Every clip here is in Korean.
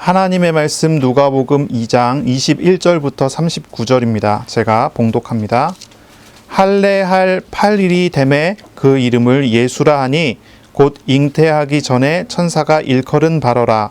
하나님의 말씀 누가복음 2장 21절부터 39절입니다. 제가 봉독합니다. 할례할 8일이 되매 그 이름을 예수라 하니 곧 잉태하기 전에 천사가 일컬은 바로라.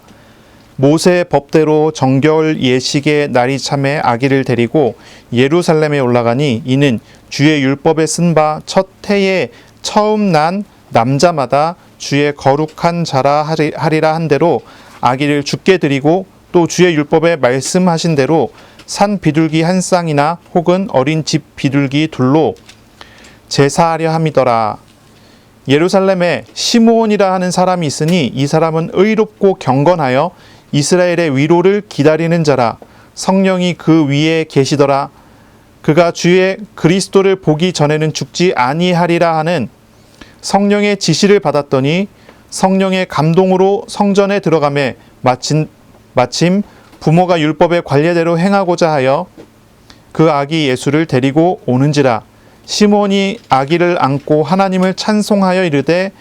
모세 법대로 정결 예식의 날이 참에 아기를 데리고 예루살렘에 올라가니 이는 주의 율법에 쓴 바 첫 해에 처음 난 남자마다 주의 거룩한 자라 하리라 한 대로 아기를 주께 드리고 또 주의 율법에 말씀하신 대로 산 비둘기 한 쌍이나 혹은 어린 집 비둘기 둘로 제사하려 함이더라. 예루살렘에 시므온이라 하는 사람이 있으니 이 사람은 의롭고 경건하여 이스라엘의 위로를 기다리는 자라. 성령이 그 위에 계시더라. 그가 주의 그리스도를 보기 전에는 죽지 아니하리라 하는 성령의 지시를 받았더니 성령의 감동으로 성전에 들어가매 마침 부모가 율법의 관례대로 행하고자 하여 그 아기 예수를 데리고 오는지라. 시몬이 아기를 안고 하나님을 찬송하여 이르되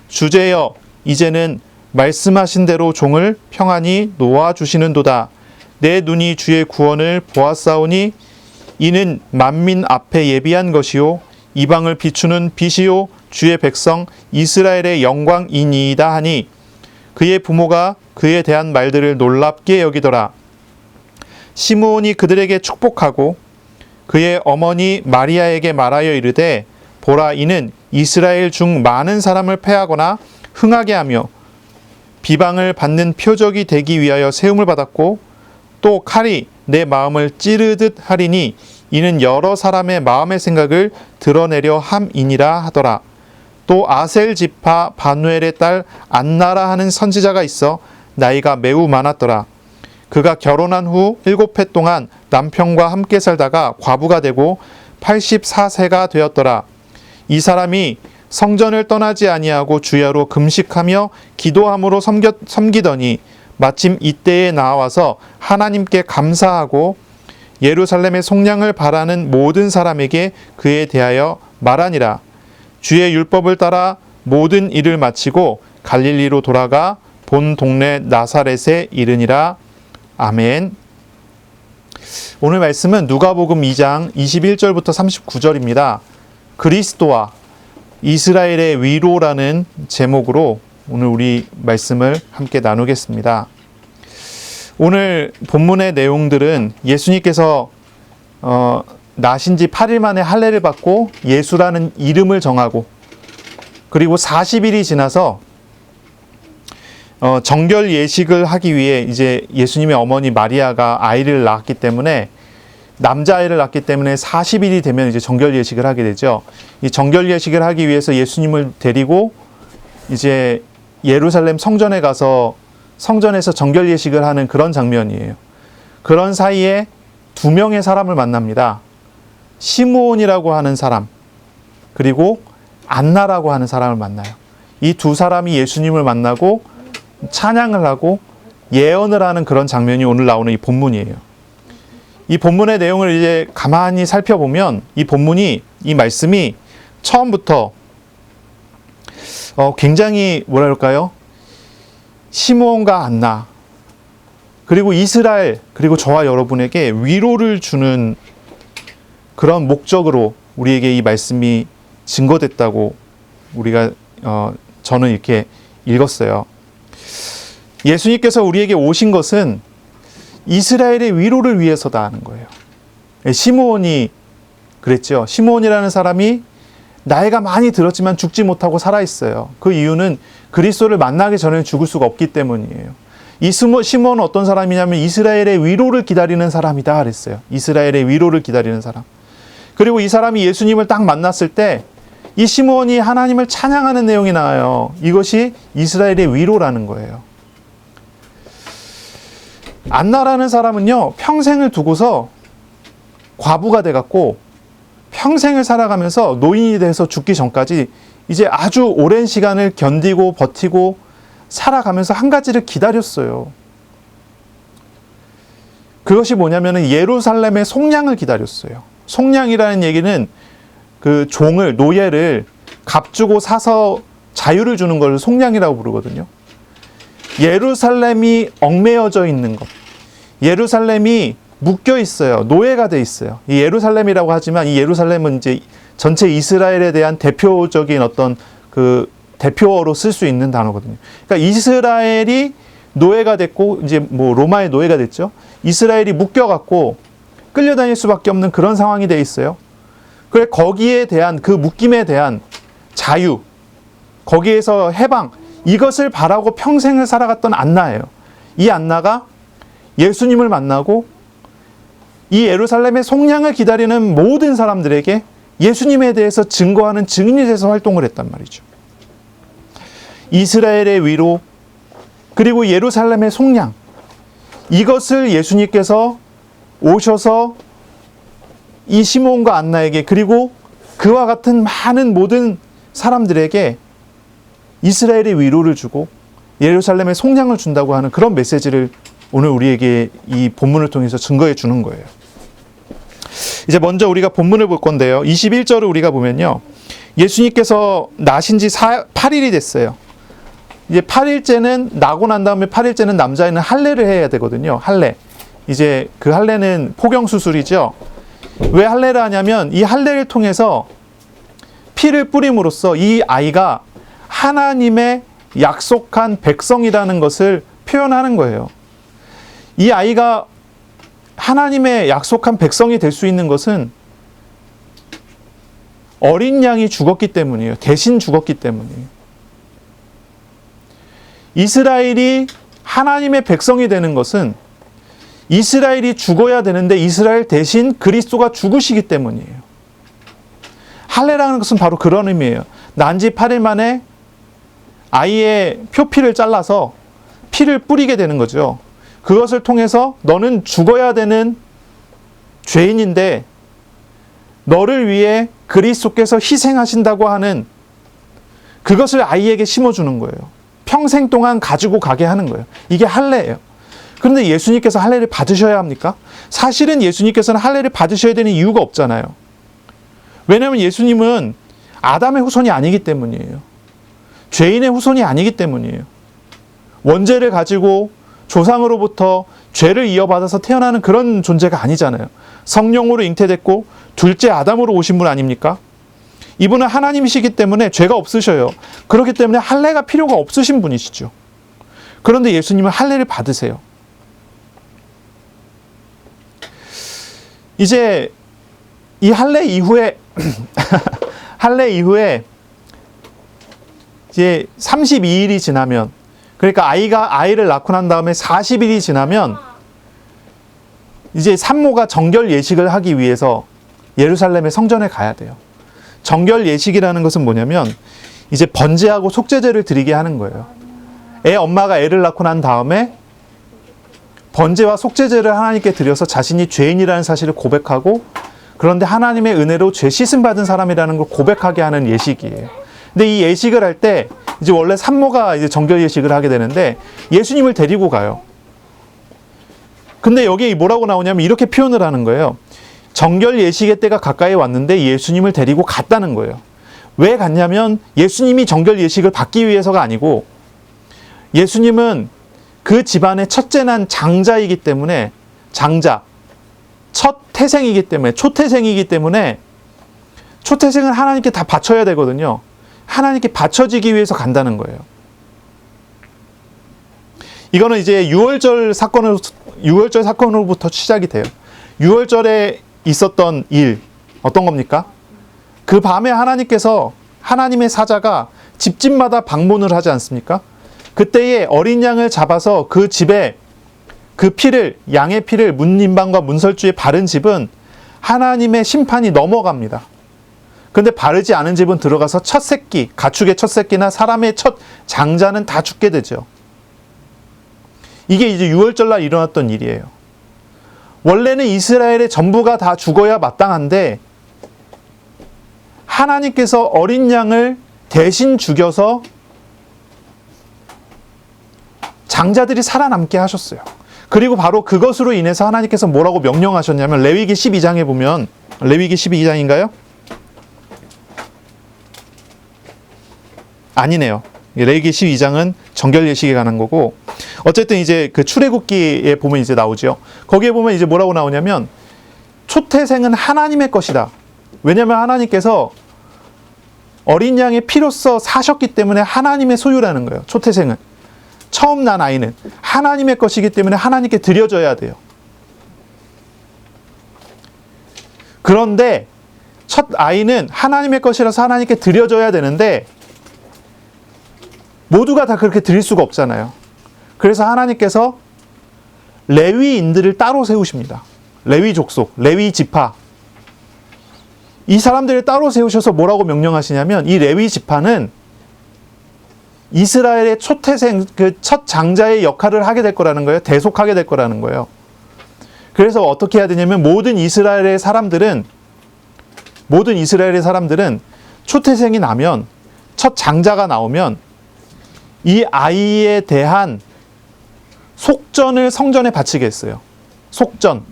주제여 이제는 말씀하신 대로 종을 평안히 놓아주시는도다. 내 눈이 주의 구원을 보았사오니 이는 만민 앞에 예비한 것이요 이방을 비추는 빛이요 주의 백성 이스라엘의 영광이니이다 하니 그의 부모가 그에 대한 말들을 놀랍게 여기더라. 시므온이 그들에게 축복하고 그의 어머니 마리아에게 말하여 이르되 보라 이는 이스라엘 중 많은 사람을 패하거나 흥하게 하며 비방을 받는 표적이 되기 위하여 세움을 받았고 또 칼이 내 마음을 찌르듯 하리니 이는 여러 사람의 마음의 생각을 드러내려 함이니라 하더라. 또 아셀 지파 바누엘의 딸 안나라 하는 선지자가 있어 나이가 매우 많았더라. 그가 결혼한 후 7해 동안 남편과 함께 살다가 과부가 되고 84세가 되었더라. 이 사람이 성전을 떠나지 아니하고 주야로 금식하며 기도함으로 섬기더니 마침 이때에 나와서 하나님께 감사하고 예루살렘의 속량을 바라는 모든 사람에게 그에 대하여 말하니라. 주의 율법을 따라 모든 일을 마치고 갈릴리로 돌아가 본 동네 나사렛에 이르니라. 아멘. 오늘 말씀은 누가복음 2장 21절부터 39절입니다. 그리스도와 이스라엘의 위로라는 제목으로 오늘 우리 말씀을 함께 나누겠습니다. 오늘 본문의 내용들은 예수님께서 나신 지 8일 만에 할례를 받고 예수라는 이름을 정하고 그리고 40일이 지나서 정결 예식을 하기 위해 이제 예수님의 어머니 마리아가 아이를 낳았기 때문에 남자아이를 낳기 때문에 40일이 되면 이제 정결 예식을 하게 되죠. 이 정결 예식을 하기 위해서 예수님을 데리고 이제 예루살렘 성전에 가서 성전에서 정결 예식을 하는 그런 장면이에요. 그런 사이에 두 명의 사람을 만납니다. 시므온이라고 하는 사람 그리고 안나라고 하는 사람을 만나요. 이 두 사람이 예수님을 만나고 찬양을 하고 예언을 하는 그런 장면이 오늘 나오는 이 본문이에요. 이 본문의 내용을 이제 가만히 살펴보면 이 말씀이 처음부터 굉장히 뭐랄까요? 시므온과 안나 그리고 이스라엘 그리고 저와 여러분에게 위로를 주는 그런 목적으로 우리에게 이 말씀이 증거됐다고 저는 이렇게 읽었어요. 예수님께서 우리에게 오신 것은 이스라엘의 위로를 위해서다 하는 거예요. 시므온이 그랬죠. 시므온이라는 사람이 나이가 많이 들었지만 죽지 못하고 살아있어요. 그 이유는 그리스도를 만나기 전에는 죽을 수가 없기 때문이에요. 이 시므온은 어떤 사람이냐면 이스라엘의 위로를 기다리는 사람이다 그랬어요. 이스라엘의 위로를 기다리는 사람. 그리고 이 사람이 예수님을 딱 만났을 때 이 시므온이 하나님을 찬양하는 내용이 나와요. 이것이 이스라엘의 위로라는 거예요. 안나라는 사람은요, 평생을 두고서 과부가 돼갖고 평생을 살아가면서 노인이 돼서 죽기 전까지 이제 아주 오랜 시간을 견디고 버티고 살아가면서 한 가지를 기다렸어요. 그것이 뭐냐면은 예루살렘의 속량을 기다렸어요. 속량이라는 얘기는 그 노예를 값주고 사서 자유를 주는 걸 속량이라고 부르거든요. 예루살렘이 얽매여져 있는 것, 예루살렘이 묶여 있어요. 노예가 돼 있어요. 이 예루살렘이라고 하지만 이 예루살렘은 이제 전체 이스라엘에 대한 대표적인 어떤 그 대표어로 쓸 수 있는 단어거든요. 그러니까 이스라엘이 노예가 됐고 이제 뭐 로마의 노예가 됐죠. 이스라엘이 묶여갖고 끌려다닐 수밖에 없는 그런 상황이 돼 있어요. 그래 거기에 대한 그 묶임에 대한 자유, 거기에서 해방, 이것을 바라고 평생을 살아갔던 안나예요. 이 안나가 예수님을 만나고 이 예루살렘의 속량을 기다리는 모든 사람들에게 예수님에 대해서 증거하는 증인이 돼서 활동을 했단 말이죠. 이스라엘의 위로 그리고 예루살렘의 속량, 이것을 예수님께서 오셔서 이 시몬과 안나에게 그리고 그와 같은 많은 모든 사람들에게 이스라엘의 위로를 주고 예루살렘의 속량을 준다고 하는 그런 메시지를 오늘 우리에게 이 본문을 통해서 증거해 주는 거예요. 이제 먼저 우리가 본문을 볼 건데요. 21절을 우리가 보면요. 예수님께서 나신 지 8일이 됐어요. 이제 8일째는 나고 난 다음에 8일째는 남자애는 할례를 해야 되거든요. 할례. 이제 그 할례는 포경수술이죠. 왜 할례를 하냐면 이 할례를 통해서 피를 뿌림으로써 이 아이가 하나님의 약속한 백성이라는 것을 표현하는 거예요. 이 아이가 하나님의 약속한 백성이 될 수 있는 것은 어린 양이 죽었기 때문이에요. 대신 죽었기 때문이에요. 이스라엘이 하나님의 백성이 되는 것은 이스라엘이 죽어야 되는데 이스라엘 대신 그리스도가 죽으시기 때문이에요. 할례라는 것은 바로 그런 의미예요. 난 지 8일 만에 아이의 표피를 잘라서 피를 뿌리게 되는 거죠. 그것을 통해서 너는 죽어야 되는 죄인인데 너를 위해 그리스도께서 희생하신다고 하는 그것을 아이에게 심어주는 거예요. 평생 동안 가지고 가게 하는 거예요. 이게 할례예요. 그런데 예수님께서 할례를 받으셔야 합니까? 사실은 예수님께서는 할례를 받으셔야 되는 이유가 없잖아요. 왜냐하면 예수님은 아담의 후손이 아니기 때문이에요. 죄인의 후손이 아니기 때문이에요. 원죄를 가지고 조상으로부터 죄를 이어받아서 태어나는 그런 존재가 아니잖아요. 성령으로 잉태됐고 둘째 아담으로 오신 분 아닙니까? 이분은 하나님이시기 때문에 죄가 없으셔요. 그렇기 때문에 할례가 필요가 없으신 분이시죠. 그런데 예수님은 할례를 받으세요. 이제 이 할례 이후에 할례 이후에 이제 32일이 지나면, 그러니까 아이를 낳고 난 다음에 40일이 지나면 이제 산모가 정결 예식을 하기 위해서 예루살렘의 성전에 가야 돼요. 정결 예식이라는 것은 뭐냐면 이제 번제하고 속죄제를 드리게 하는 거예요. 애 엄마가 애를 낳고 난 다음에 번제와 속죄제를 하나님께 드려서 자신이 죄인이라는 사실을 고백하고, 그런데 하나님의 은혜로 죄 씻음 받은 사람이라는 걸 고백하게 하는 예식이에요. 근데 이 예식을 할 때 이제 원래 산모가 이제 정결 예식을 하게 되는데 예수님을 데리고 가요. 근데 여기 뭐라고 나오냐면 이렇게 표현을 하는 거예요. 정결 예식의 때가 가까이 왔는데 예수님을 데리고 갔다는 거예요. 왜 갔냐면 예수님이 정결 예식을 받기 위해서가 아니고 예수님은 그 집안의 첫째 난 장자이기 때문에, 장자, 첫 태생이기 때문에, 초태생이기 때문에 초태생은 하나님께 다 바쳐야 되거든요. 하나님께 바쳐지기 위해서 간다는 거예요. 이거는 이제 유월절 사건으로부터 시작이 돼요. 유월절에 있었던 일, 어떤 겁니까? 그 밤에 하나님께서, 하나님의 사자가 집집마다 방문을 하지 않습니까? 그때에 어린 양을 잡아서 그 집에 그 피를, 양의 피를 문인방과 문설주에 바른 집은 하나님의 심판이 넘어갑니다. 근데 바르지 않은 집은 들어가서 첫 새끼, 가축의 첫 새끼나 사람의 첫 장자는 다 죽게 되죠. 이게 이제 유월절날 일어났던 일이에요. 원래는 이스라엘의 전부가 다 죽어야 마땅한데 하나님께서 어린 양을 대신 죽여서 장자들이 살아남게 하셨어요. 그리고 바로 그것으로 인해서 하나님께서 뭐라고 명령하셨냐면 레위기 12장에 보면, 레위기 12장인가요? 아니네요. 레위기 12장은 정결 예식에 관한 거고, 어쨌든 이제 그 출애굽기에 보면 이제 나오죠. 거기에 보면 이제 뭐라고 나오냐면 초태생은 하나님의 것이다. 왜냐하면 하나님께서 어린 양의 피로써 사셨기 때문에 하나님의 소유라는 거예요. 초태생은, 처음 난 아이는 하나님의 것이기 때문에 하나님께 드려져야 돼요. 그런데 첫 아이는 하나님의 것이라서 하나님께 드려져야 되는데 모두가 다 그렇게 드릴 수가 없잖아요. 그래서 하나님께서 레위인들을 따로 세우십니다. 레위 족속, 레위 지파, 이 사람들을 따로 세우셔서 뭐라고 명령하시냐면, 이 레위 지파는 이스라엘의 초태생, 그 첫 장자의 역할을 하게 될 거라는 거예요. 대속하게 될 거라는 거예요. 그래서 어떻게 해야 되냐면, 모든 이스라엘의 사람들은 초태생이 나면, 첫 장자가 나오면 이 아이에 대한 속전을 성전에 바치게 했어요. 속전.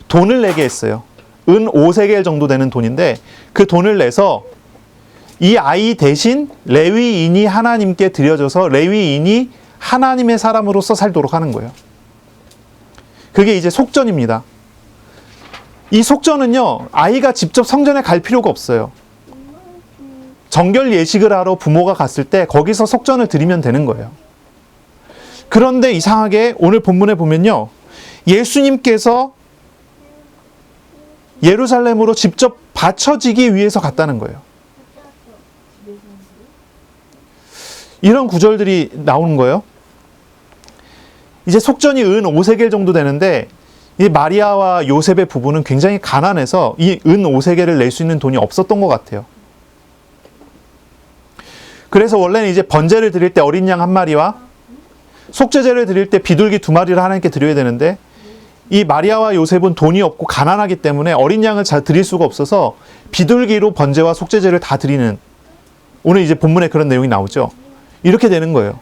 돈을 내게 했어요. 은 5세겔 정도 되는 돈인데, 그 돈을 내서 이 아이 대신 레위인이 하나님께 드려져서 레위인이 하나님의 사람으로서 살도록 하는 거예요. 그게 이제 속전입니다. 이 속전은요, 아이가 직접 성전에 갈 필요가 없어요. 정결 예식을 하러 부모가 갔을 때 거기서 속전을 드리면 되는 거예요. 그런데 이상하게 오늘 본문에 보면요, 예수님께서 예루살렘으로 직접 바쳐지기 위해서 갔다는 거예요. 이런 구절들이 나오는 거예요. 이제 속전이 은 5세겔 정도 되는데, 이 마리아와 요셉의 부부는 굉장히 가난해서 이 은 5세겔을 낼 수 있는 돈이 없었던 것 같아요. 그래서 원래는 이제 번제를 드릴 때 어린 양 한 마리와 속죄제를 드릴 때 비둘기 2마리를 하나님께 드려야 되는데, 이 마리아와 요셉은 돈이 없고 가난하기 때문에 어린 양을 잘 드릴 수가 없어서 비둘기로 번제와 속죄제를 다 드리는, 오늘 이제 본문에 그런 내용이 나오죠. 이렇게 되는 거예요.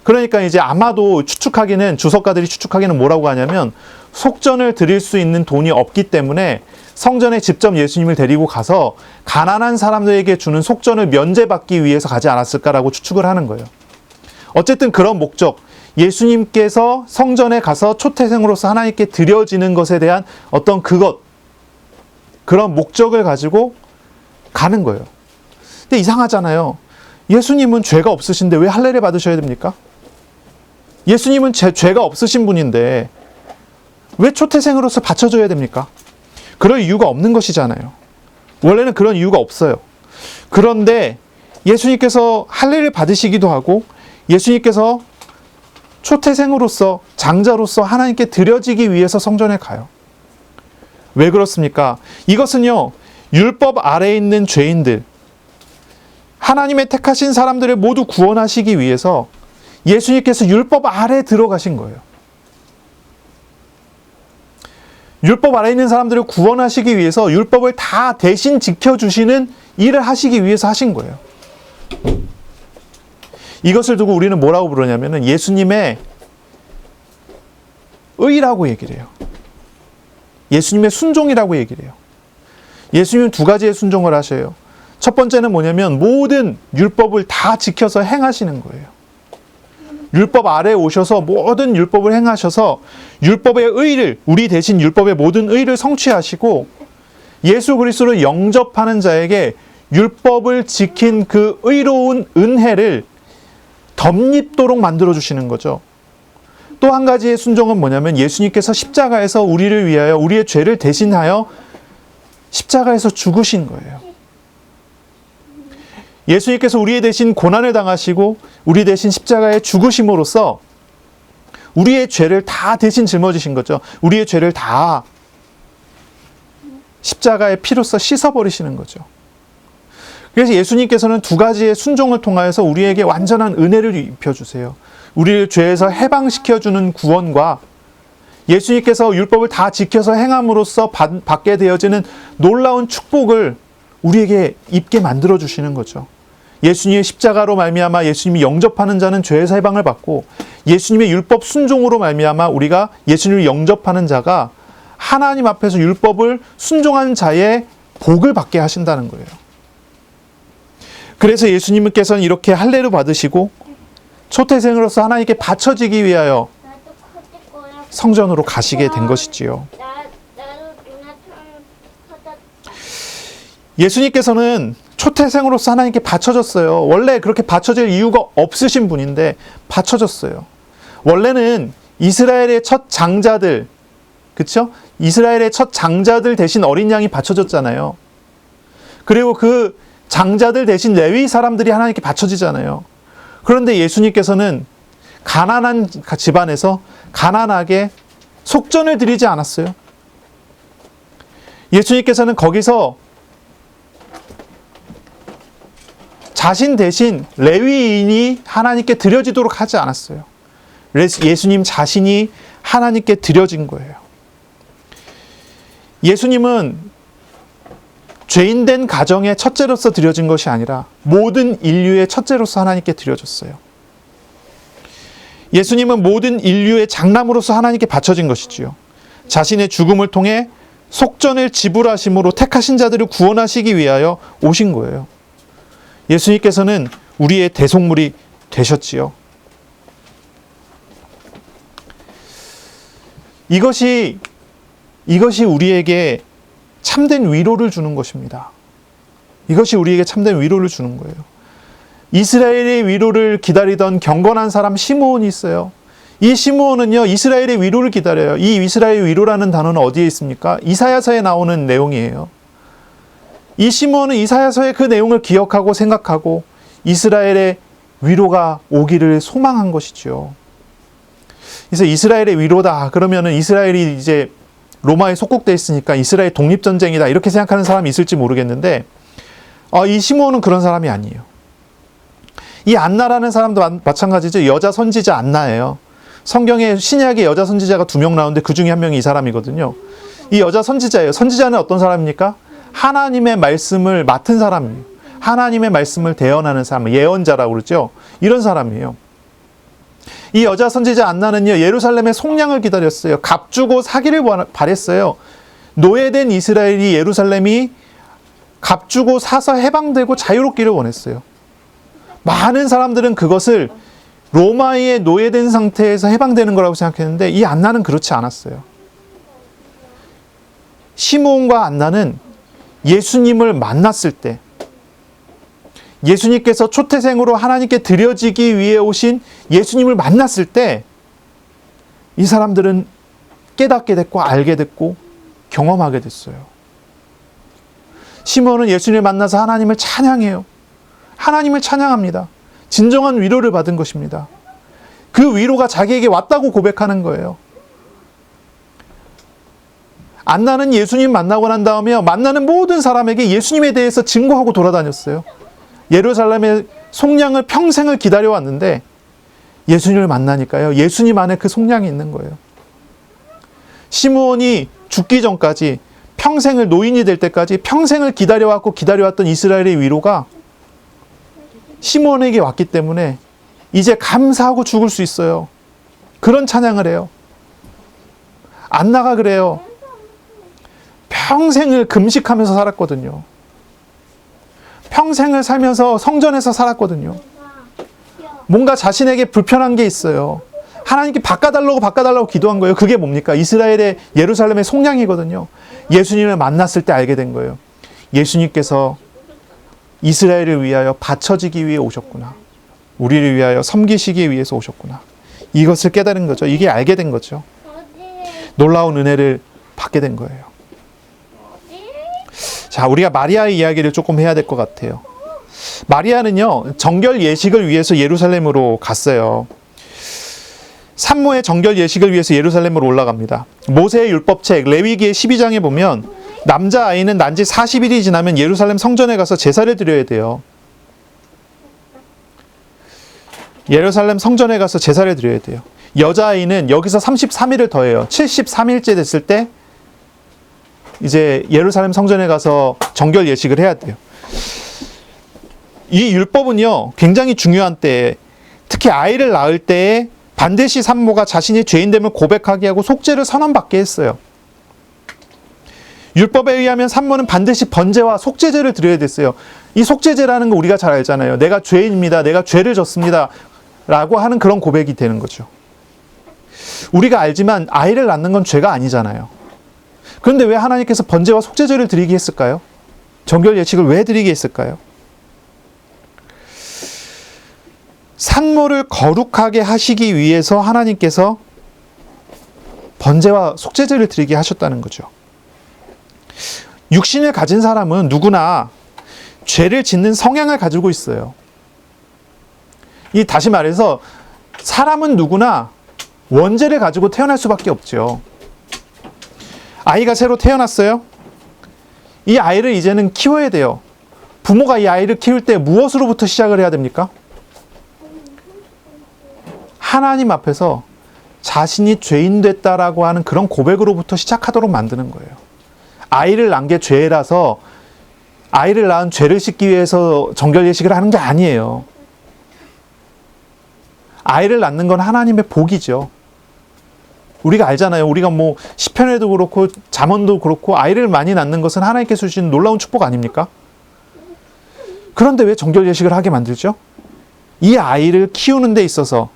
그러니까 이제 아마도 주석가들이 추측하기는 뭐라고 하냐면, 속전을 드릴 수 있는 돈이 없기 때문에 성전에 직접 예수님을 데리고 가서 가난한 사람들에게 주는 속전을 면제받기 위해서 가지 않았을까라고 추측을 하는 거예요. 어쨌든 그런 목적, 예수님께서 성전에 가서 초태생으로서 하나님께 드려지는 것에 대한 어떤 그런 목적을 가지고 가는 거예요. 근데 이상하잖아요. 예수님은 죄가 없으신데 왜 할례를 받으셔야 됩니까? 예수님은 죄가 없으신 분인데 왜 초태생으로서 바쳐줘야 됩니까? 그럴 이유가 없는 것이잖아요. 원래는 그런 이유가 없어요. 그런데 예수님께서 할례를 받으시기도 하고, 예수님께서 초태생으로서, 장자로서 하나님께 드려지기 위해서 성전에 가요. 왜 그렇습니까? 이것은요, 율법 아래에 있는 죄인들, 하나님의 택하신 사람들을 모두 구원하시기 위해서 예수님께서 율법 아래에 들어가신 거예요. 율법 아래에 있는 사람들을 구원하시기 위해서 율법을 다 대신 지켜주시는 일을 하시기 위해서 하신 거예요. 이것을 두고 우리는 뭐라고 부르냐면은 예수님의 의라고 얘기를 해요. 예수님의 순종이라고 얘기를 해요. 예수님은 2가지의 순종을 하셔요. 첫 번째는 뭐냐면 모든 율법을 다 지켜서 행하시는 거예요. 율법 아래에 오셔서 모든 율법을 행하셔서 율법의 의를, 우리 대신 율법의 모든 의를 성취하시고 예수 그리스도를 영접하는 자에게 율법을 지킨 그 의로운 은혜를 덧입도록 만들어주시는 거죠. 또 한 가지의 순종은 뭐냐면 예수님께서 십자가에서 우리를 위하여 우리의 죄를 대신하여 십자가에서 죽으신 거예요. 예수님께서 우리의 대신 고난을 당하시고 우리 대신 십자가에 죽으심으로써 우리의 죄를 다 대신 짊어지신 거죠. 우리의 죄를 다 십자가의 피로써 씻어버리시는 거죠. 그래서 예수님께서는 2가지의 순종을 통하여서 우리에게 완전한 은혜를 입혀주세요. 우리를 죄에서 해방시켜주는 구원과 예수님께서 율법을 다 지켜서 행함으로써 받게 되어지는 놀라운 축복을 우리에게 입게 만들어주시는 거죠. 예수님의 십자가로 말미암아 예수님이 영접하는 자는 죄에서 해방을 받고, 예수님의 율법 순종으로 말미암아 우리가 예수님을 영접하는 자가 하나님 앞에서 율법을 순종한 자의 복을 받게 하신다는 거예요. 그래서 예수님께서는 이렇게 할례를 받으시고 초태생으로서 하나님께 바쳐지기 위하여 성전으로 가시게 된 것이지요. 예수님께서는 초태생으로서 하나님께 바쳐졌어요. 원래 그렇게 바쳐질 이유가 없으신 분인데 바쳐졌어요. 원래는 이스라엘의 첫 장자들, 그렇죠? 이스라엘의 첫 장자들 대신 어린 양이 바쳐졌잖아요. 그리고 그 장자들 대신 레위 사람들이 하나님께 바쳐지잖아요. 그런데 예수님께서는 가난한 집안에서 가난하게 속전을 드리지 않았어요. 예수님께서는 거기서 자신 대신 레위인이 하나님께 드려지도록 하지 않았어요. 예수님 자신이 하나님께 드려진 거예요. 예수님은 죄인된 가정의 첫째로서 드려진 것이 아니라 모든 인류의 첫째로서 하나님께 드려졌어요. 예수님은 모든 인류의 장남으로서 하나님께 바쳐진 것이지요. 자신의 죽음을 통해 속전을 지불하심으로 택하신 자들을 구원하시기 위하여 오신 거예요. 예수님께서는 우리의 대속물이 되셨지요. 이것이 우리에게 참된 위로를 주는 것입니다. 이것이 우리에게 참된 위로를 주는 거예요. 이스라엘의 위로를 기다리던 경건한 사람 시므온이 있어요. 이 시므온은요, 이스라엘의 위로를 기다려요. 이 이스라엘 위로라는 단어는 어디에 있습니까? 이사야서에 나오는 내용이에요. 이 시므온은 이사야서의 그 내용을 기억하고 생각하고 이스라엘의 위로가 오기를 소망한 것이죠. 그래서 이스라엘의 위로다 그러면은 이스라엘이 이제 로마에 속국돼 있으니까 이스라엘 독립전쟁이다 이렇게 생각하는 사람이 있을지 모르겠는데 이 시므온은 그런 사람이 아니에요. 이 안나라는 사람도 마찬가지죠. 여자 선지자 안나예요. 성경에 신약에 여자 선지자가 2명 나오는데 그 중에 한 명이 이 사람이거든요. 이 여자 선지자예요. 선지자는 어떤 사람입니까? 하나님의 말씀을 맡은 사람이에요. 하나님의 말씀을 대언하는 사람, 예언자라고 그러죠. 이런 사람이에요. 이 여자 선지자 안나는요, 예루살렘의 속량을 기다렸어요. 값주고 사기를 바랬어요. 노예된 이스라엘이 예루살렘이 값주고 사서 해방되고 자유롭기를 원했어요. 많은 사람들은 그것을 로마의 노예된 상태에서 해방되는 거라고 생각했는데 이 안나는 그렇지 않았어요. 시므온과 안나는 예수님을 만났을 때, 예수님께서 초태생으로 하나님께 드려지기 위해 오신 예수님을 만났을 때 이 사람들은 깨닫게 됐고 알게 됐고 경험하게 됐어요. 시므온은 예수님을 만나서 하나님을 찬양해요. 하나님을 찬양합니다. 진정한 위로를 받은 것입니다. 그 위로가 자기에게 왔다고 고백하는 거예요. 안나는 예수님 만나고 난 다음에 만나는 모든 사람에게 예수님에 대해서 증거하고 돌아다녔어요. 예루살렘의 속량을 평생을 기다려왔는데 예수님을 만나니까요. 예수님 안에 그 속량이 있는 거예요. 시므온이 죽기 전까지 평생을 노인이 될 때까지 평생을 기다려왔던 이스라엘의 위로가 시므온에게 왔기 때문에 이제 감사하고 죽을 수 있어요. 그런 찬양을 해요. 안나가 그래요. 평생을 금식하면서 살았거든요. 평생을 살면서 성전에서 살았거든요. 뭔가 자신에게 불편한 게 있어요. 하나님께 바꿔달라고 기도한 거예요. 그게 뭡니까? 이스라엘의 예루살렘의 속량이거든요. 예수님을 만났을 때 알게 된 거예요. 예수님께서 이스라엘을 위하여 바쳐지기 위해 오셨구나. 우리를 위하여 섬기시기 위해서 오셨구나. 이것을 깨달은 거죠. 이게 알게 된 거죠. 놀라운 은혜를 받게 된 거예요. 자, 우리가 마리아의 이야기를 조금 해야 될 것 같아요. 마리아는요, 정결 예식을 위해서 예루살렘으로 갔어요. 산모의 정결 예식을 위해서 예루살렘으로 올라갑니다. 모세의 율법책 레위기의 12장에 보면 남자아이는 난지 40일이 지나면 예루살렘 성전에 가서 제사를 드려야 돼요. 예루살렘 성전에 가서 제사를 드려야 돼요. 여자아이는 여기서 33일을 더해요. 73일째 됐을 때 이제 예루살렘 성전에 가서 정결 예식을 해야 돼요. 이 율법은요, 굉장히 중요한 때에, 특히 아이를 낳을 때에 반드시 산모가 자신이 죄인됨을 고백하게 하고 속죄를 선언받게 했어요. 율법에 의하면 산모는 반드시 번제와 속죄제를 드려야 됐어요. 이 속죄제라는 거 우리가 잘 알잖아요. 내가 죄인입니다. 내가 죄를 졌습니다. 라고 하는 그런 고백이 되는 거죠. 우리가 알지만 아이를 낳는 건 죄가 아니잖아요. 그런데 왜 하나님께서 번제와 속죄제를 드리게 했을까요? 정결 예식을 왜 드리게 했을까요? 산모를 거룩하게 하시기 위해서 하나님께서 번제와 속죄제를 드리게 하셨다는 거죠. 육신을 가진 사람은 누구나 죄를 짓는 성향을 가지고 있어요. 다시 말해서 사람은 누구나 원죄를 가지고 태어날 수밖에 없죠. 아이가 새로 태어났어요. 이 아이를 이제는 키워야 돼요. 부모가 이 아이를 키울 때 무엇으로부터 시작을 해야 됩니까? 하나님 앞에서 자신이 죄인 됐다라고 하는 그런 고백으로부터 시작하도록 만드는 거예요. 아이를 낳은 게 죄라서 아이를 낳은 죄를 씻기 위해서 정결 예식을 하는 게 아니에요. 아이를 낳는 건 하나님의 복이죠. 우리가 알잖아요. 우리가 뭐 시편에도 그렇고 잠언도 그렇고 아이를 많이 낳는 것은 하나님께서 주신 놀라운 축복 아닙니까? 그런데 왜 정결 예식을 하게 만들죠? 이 아이를 키우는 데 있어서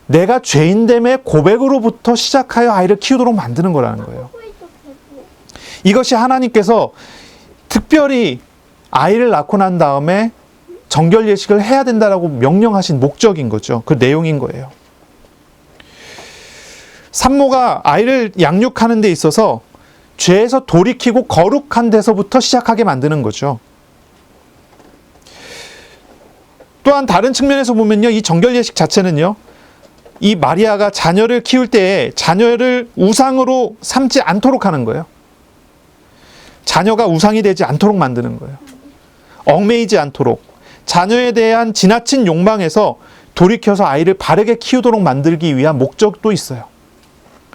내가 죄인됨의 고백으로부터 시작하여 아이를 키우도록 만드는 거라는 거예요. 이것이 하나님께서 특별히 아이를 낳고 난 다음에 정결 예식을 해야 된다라고 명령하신 목적인 거죠. 그 내용인 거예요. 산모가 아이를 양육하는 데 있어서 죄에서 돌이키고 거룩한 데서부터 시작하게 만드는 거죠. 또한 다른 측면에서 보면요, 이 정결 예식 자체는요, 이 마리아가 자녀를 키울 때에 자녀를 우상으로 삼지 않도록 하는 거예요. 자녀가 우상이 되지 않도록 만드는 거예요. 얽매이지 않도록. 자녀에 대한 지나친 욕망에서 돌이켜서 아이를 바르게 키우도록 만들기 위한 목적도 있어요.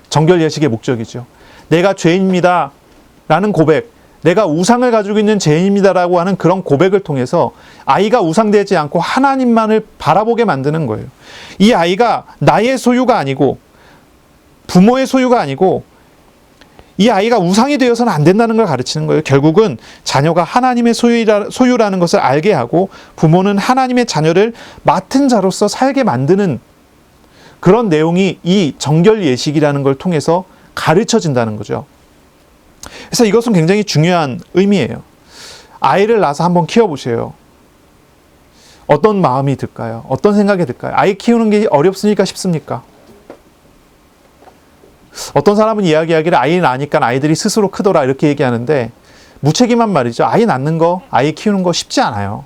정결 예식의 목적이죠. 내가 죄인입니다 라는 고백, 내가 우상을 가지고 있는 죄인입니다 라고 하는 그런 고백을 통해서 아이가 우상되지 않고 하나님만을 바라보게 만드는 거예요. 이 아이가 나의 소유가 아니고 부모의 소유가 아니고 이 아이가 우상이 되어서는 안 된다는 걸 가르치는 거예요. 결국은 자녀가 하나님의 소유라는 것을 알게 하고 부모는 하나님의 자녀를 맡은 자로서 살게 만드는 그런 내용이 이 정결 예식이라는 걸 통해서 가르쳐진다는 거죠. 그래서 이것은 굉장히 중요한 의미예요. 아이를 낳아서 한번 키워보세요. 어떤 마음이 들까요? 어떤 생각이 들까요? 아이 키우는 게 어렵습니까? 쉽습니까? 어떤 사람은 이야기하기를 아이 낳으니까 아이들이 스스로 크더라 이렇게 얘기하는데 무책임한 말이죠. 아이 낳는 거, 아이 키우는 거 쉽지 않아요.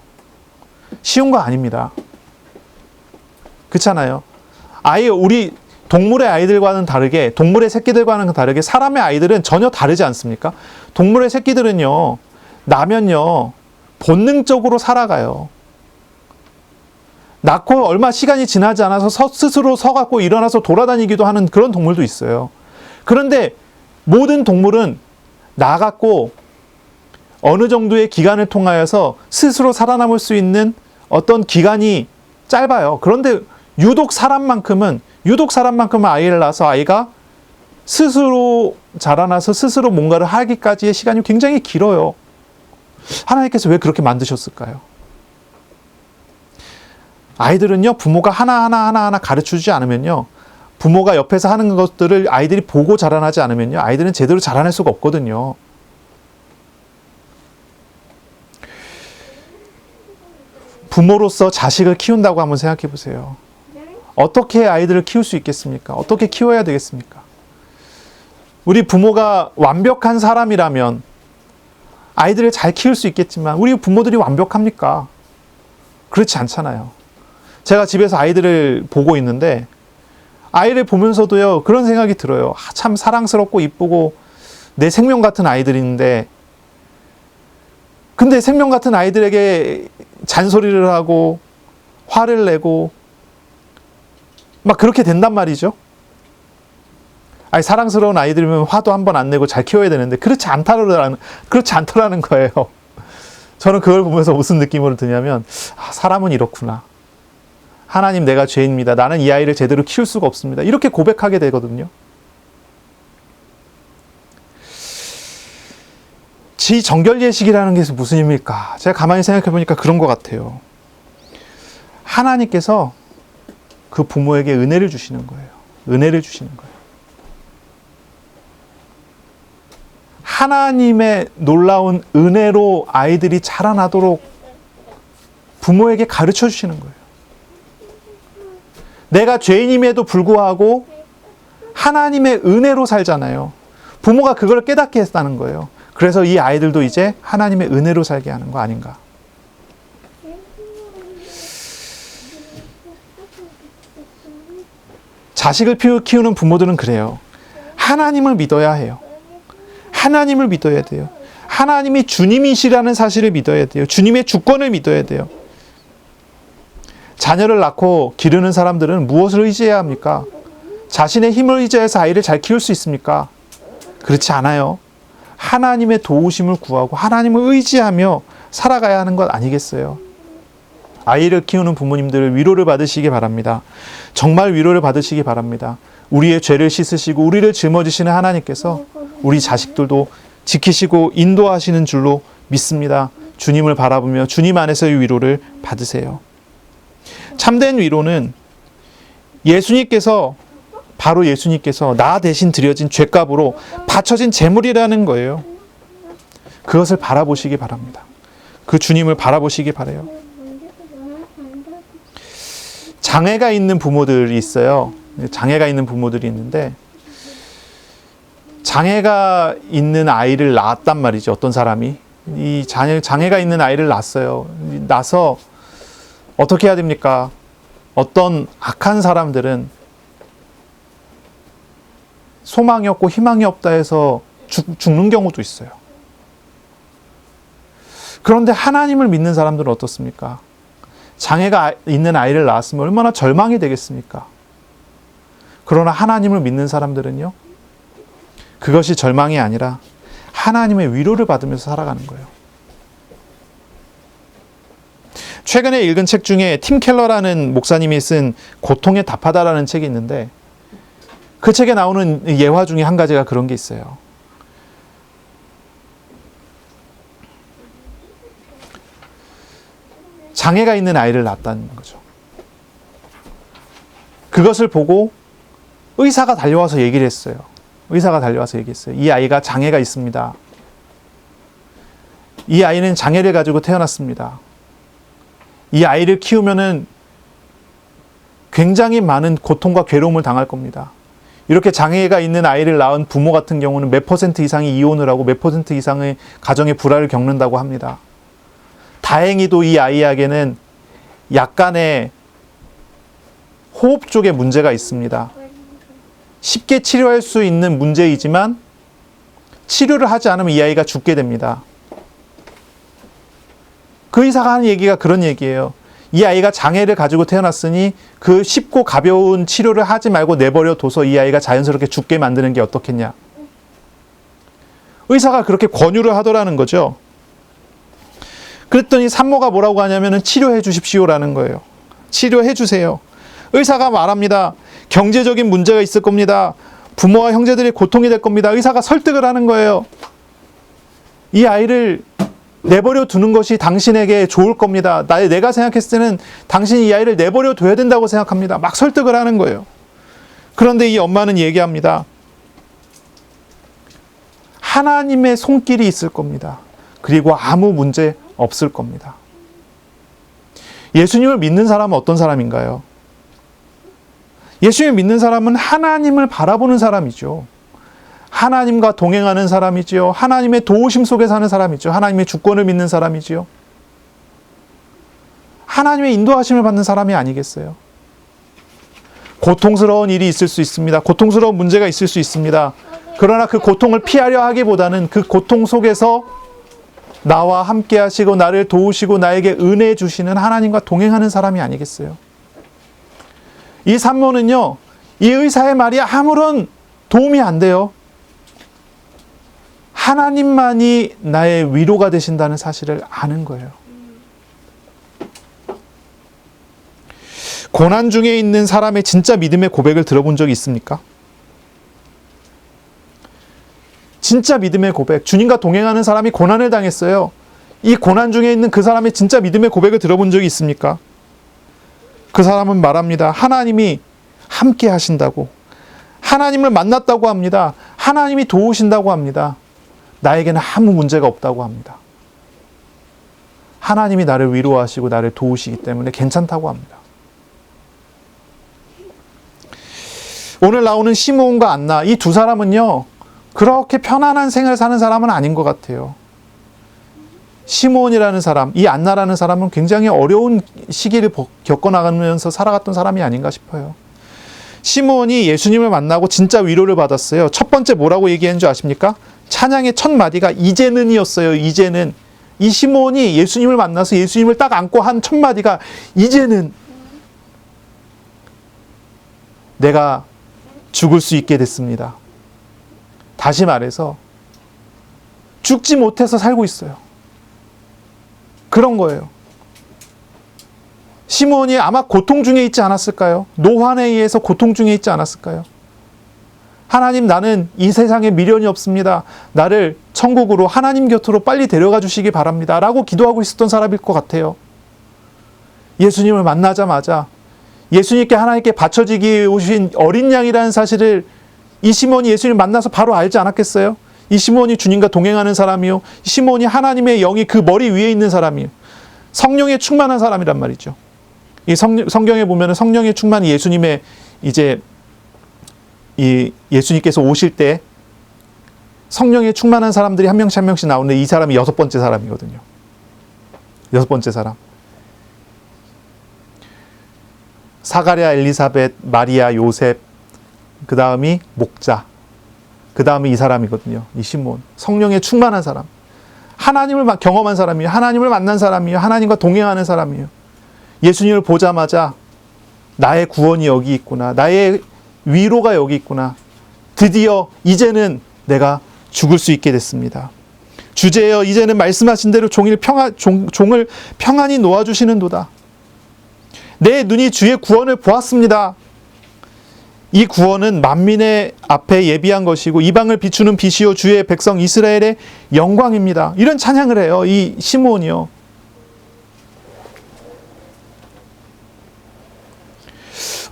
쉬운 거 아닙니다. 그렇잖아요. 우리 동물의 아이들과는 다르게, 동물의 새끼들과는 다르게 사람의 아이들은 전혀 다르지 않습니까? 동물의 새끼들은요, 나면요, 본능적으로 살아가요. 낳고 얼마 시간이 지나지 않아서 스스로 서갖고 일어나서 돌아다니기도 하는 그런 동물도 있어요. 그런데 모든 동물은 나갖고 어느 정도의 기간을 통하여서 스스로 살아남을 수 있는 어떤 기간이 짧아요. 그런데 유독 사람만큼은 아이를 낳아서 아이가 스스로 자라나서 스스로 뭔가를 하기까지의 시간이 굉장히 길어요. 하나님께서 왜 그렇게 만드셨을까요? 아이들은요, 부모가 하나하나 가르쳐주지 않으면요, 부모가 옆에서 하는 것들을 아이들이 보고 자라나지 않으면요, 아이들은 제대로 자라날 수가 없거든요. 부모로서 자식을 키운다고 한번 생각해 보세요. 어떻게 아이들을 키울 수 있겠습니까? 어떻게 키워야 되겠습니까? 우리 부모가 완벽한 사람이라면 아이들을 잘 키울 수 있겠지만 우리 부모들이 완벽합니까? 그렇지 않잖아요. 제가 집에서 아이들을 보고 있는데 아이를 보면서도요, 그런 생각이 들어요. 참 사랑스럽고 이쁘고 내 생명 같은 아이들인데, 근데 생명 같은 아이들에게 잔소리를 하고 화를 내고 막 그렇게 된단 말이죠. 사랑스러운 아이들이면 화도 한 번 안 내고 잘 키워야 되는데 그렇지 않더라는 거예요. 저는 그걸 보면서 무슨 느낌으로 드냐면, 사람은 이렇구나. 하나님, 내가 죄인입니다. 나는 이 아이를 제대로 키울 수가 없습니다. 이렇게 고백하게 되거든요. 지정결예식이라는 게 무슨 의미일까? 제가 가만히 생각해 보니까 그런 것 같아요. 하나님께서 그 부모에게 은혜를 주시는 거예요. 은혜를 주시는 거예요. 하나님의 놀라운 은혜로 아이들이 자라나도록 부모에게 가르쳐 주시는 거예요. 내가 죄인임에도 불구하고 하나님의 은혜로 살잖아요. 부모가 그걸 깨닫게 했다는 거예요. 그래서 이 아이들도 이제 하나님의 은혜로 살게 하는 거 아닌가. 자식을 키우는 부모들은 그래요. 하나님을 믿어야 해요. 하나님을 믿어야 돼요. 하나님이 주님이시라는 사실을 믿어야 돼요. 주님의 주권을 믿어야 돼요. 자녀를 낳고 기르는 사람들은 무엇을 의지해야 합니까? 자신의 힘을 의지해서 아이를 잘 키울 수 있습니까? 그렇지 않아요. 하나님의 도우심을 구하고 하나님을 의지하며 살아가야 하는 것 아니겠어요? 아이를 키우는 부모님들 위로를 받으시기 바랍니다. 정말 위로를 받으시기 바랍니다. 우리의 죄를 씻으시고 우리를 짊어지시는 하나님께서 우리 자식들도 지키시고 인도하시는 줄로 믿습니다. 주님을 바라보며 주님 안에서의 위로를 받으세요. 참된 위로는 바로 예수님께서 나 대신 드려진 죄값으로 바쳐진 제물이라는 거예요. 그것을 바라보시기 바랍니다. 그 주님을 바라보시기 바라요. 장애가 있는 부모들이 있어요. 장애가 있는 부모들이 있는데 장애가 있는 아이를 낳았단 말이죠. 어떤 사람이 이 장애가 있는 아이를 낳았어요. 낳아서 어떻게 해야 됩니까? 어떤 악한 사람들은 소망이 없고 희망이 없다 해서 죽는 경우도 있어요. 그런데 하나님을 믿는 사람들은 어떻습니까? 장애가 있는 아이를 낳았으면 얼마나 절망이 되겠습니까? 그러나 하나님을 믿는 사람들은요, 그것이 절망이 아니라 하나님의 위로를 받으면서 살아가는 거예요. 최근에 읽은 책 중에 팀 켈러라는 목사님이 쓴 고통에 답하다라는 책이 있는데 그 책에 나오는 예화 중에 한 가지가 그런 게 있어요. 장애가 있는 아이를 낳았다는 거죠. 그것을 보고 의사가 달려와서 얘기를 했어요. 이 아이가 장애가 있습니다. 이 아이는 장애를 가지고 태어났습니다. 이 아이를 키우면은 굉장히 많은 고통과 괴로움을 당할 겁니다. 이렇게 장애가 있는 아이를 낳은 부모 같은 경우는 몇 % 이상이 이혼을 하고 몇 % 이상의 가정의 불화를 겪는다고 합니다. 다행히도 이 아이에게는 약간의 호흡 쪽에 문제가 있습니다. 쉽게 치료할 수 있는 문제이지만 치료를 하지 않으면 이 아이가 죽게 됩니다. 그 의사가 하는 얘기가 그런 얘기예요. 이 아이가 장애를 가지고 태어났으니 그 쉽고 가벼운 치료를 하지 말고 내버려 둬서 이 아이가 자연스럽게 죽게 만드는 게 어떻겠냐. 의사가 그렇게 권유를 하더라는 거죠. 그랬더니 산모가 뭐라고 하냐면은 치료해 주십시오라는 거예요. 치료해 주세요. 의사가 말합니다. 경제적인 문제가 있을 겁니다. 부모와 형제들이 고통이 될 겁니다. 의사가 설득을 하는 거예요. 이 아이를 내버려 두는 것이 당신에게 좋을 겁니다. 내가 생각했을 때는 당신이 이 아이를 내버려 둬야 된다고 생각합니다. 막 설득을 하는 거예요. 그런데 이 엄마는 얘기합니다. 하나님의 손길이 있을 겁니다. 그리고 아무 문제 없을 겁니다. 예수님을 믿는 사람은 어떤 사람인가요? 예수님을 믿는 사람은 하나님을 바라보는 사람이죠. 하나님과 동행하는 사람이지요. 하나님의 도우심 속에 사는 사람이죠. 하나님의 주권을 믿는 사람이지요. 하나님의 인도하심을 받는 사람이 아니겠어요? 고통스러운 일이 있을 수 있습니다. 고통스러운 문제가 있을 수 있습니다. 그러나 그 고통을 피하려 하기보다는 그 고통 속에서 나와 함께 하시고 나를 도우시고 나에게 은혜 주시는 하나님과 동행하는 사람이 아니겠어요? 이 산모는요, 이 의사의 말이 아무런 도움이 안 돼요. 하나님만이 나의 위로가 되신다는 사실을 아는 거예요. 고난 중에 있는 사람의 진짜 믿음의 고백을 들어본 적이 있습니까? 진짜 믿음의 고백, 주님과 동행하는 사람이 고난을 당했어요. 이 고난 중에 있는 그 사람의 진짜 믿음의 고백을 들어본 적이 있습니까? 그 사람은 말합니다. 하나님이 함께 하신다고, 하나님을 만났다고 합니다. 하나님이 도우신다고 합니다. 나에게는 아무 문제가 없다고 합니다. 하나님이 나를 위로하시고 나를 도우시기 때문에 괜찮다고 합니다. 오늘 나오는 시므온과 안나, 이 두 사람은요, 그렇게 편안한 생을 사는 사람은 아닌 것 같아요. 시므온이라는 사람, 이 안나라는 사람은 굉장히 어려운 시기를 겪어나가면서 살아갔던 사람이 아닌가 싶어요. 시므온이 예수님을 만나고 진짜 위로를 받았어요. 첫 번째 뭐라고 얘기한 줄 아십니까? 찬양의 첫 마디가 이제는이었어요. 이제는. 이 시므온이 예수님을 만나서 예수님을 딱 안고 한 첫 마디가 이제는 내가 죽을 수 있게 됐습니다. 다시 말해서 죽지 못해서 살고 있어요. 그런 거예요. 시므온이 아마 고통 중에 있지 않았을까요? 노환에 의해서 고통 중에 있지 않았을까요? 하나님, 나는 이 세상에 미련이 없습니다. 나를 천국으로, 하나님 곁으로 빨리 데려가 주시기 바랍니다. 라고 기도하고 있었던 사람일 것 같아요. 예수님을 만나자마자 예수님께, 하나님께 바쳐지기 위해 오신 어린 양이라는 사실을 이 시므온이 예수님을 만나서 바로 알지 않았겠어요? 이 시므온이 주님과 동행하는 사람이요, 시므온이 하나님의 영이 그 머리 위에 있는 사람이요, 성령에 충만한 사람이란 말이죠. 이 성경에 보면 성령에 충만한 예수님의 이제 이 예수님께서 오실 때 성령에 충만한 사람들이 한 명씩 한 명씩 나오는데 이 사람이 6번째 사람이거든요. 6번째 사람. 사가랴, 엘리사벳, 마리아, 요셉, 그 다음이 목자, 그 다음이 이 사람이거든요. 이 시므온. 성령에 충만한 사람. 하나님을 경험한 사람이에요. 하나님을 만난 사람이에요. 하나님과 동행하는 사람이에요. 예수님을 보자마자 나의 구원이 여기 있구나. 나의 위로가 여기 있구나. 드디어 이제는 내가 죽을 수 있게 됐습니다. 주제여, 이제는 말씀하신 대로 종을 평안히 놓아주시는도다. 내 눈이 주의 구원을 보았습니다. 이 구원은 만민의 앞에 예비한 것이고 이방을 비추는 빛이요 주의 백성 이스라엘의 영광입니다. 이런 찬양을 해요. 이 시므온이요.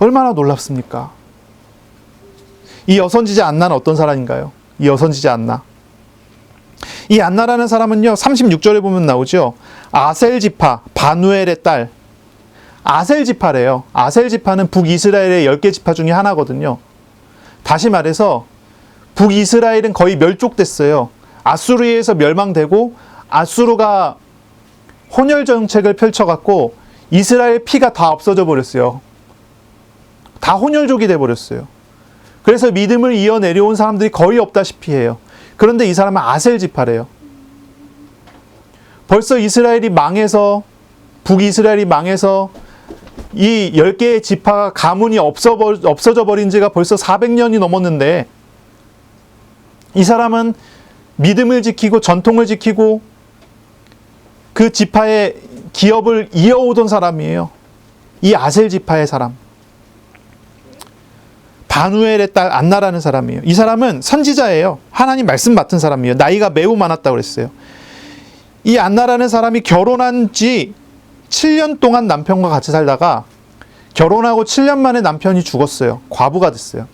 얼마나 놀랍습니까? 이 여선지자 안나는 어떤 사람인가요? 이 여선지자 안나. 이 안나라는 사람은요, 36절에 보면 나오죠. 아셀지파, 바누엘의 딸. 아셀지파래요. 아셀지파는 북이스라엘의 10개 지파 중에 하나거든요. 다시 말해서 북이스라엘은 거의 멸족됐어요. 아수르에 의해서 멸망되고 아수르가 혼혈 정책을 펼쳐갖고 이스라엘 피가 다 없어져 버렸어요. 다 혼혈족이 돼버렸어요. 그래서 믿음을 이어 내려온 사람들이 거의 없다시피 해요. 그런데 이 사람은 아셀지파래요. 벌써 이스라엘이 망해서, 북이스라엘이 망해서 이 10개의 지파가 가문이 없어져 버린 지가 벌써 400년이 넘었는데 이 사람은 믿음을 지키고 전통을 지키고 그 지파의 기업을 이어오던 사람이에요. 이 아셀 지파의 사람. 바누엘의 딸 안나라는 사람이에요. 이 사람은 선지자예요. 하나님 말씀 맡은 사람이에요. 나이가 매우 많았다고 그랬어요. 이 안나라는 사람이 결혼한 지 7년 동안 남편과 같이 살다가 결혼하고 7년 만에 남편이 죽었어요. 과부가 됐어요.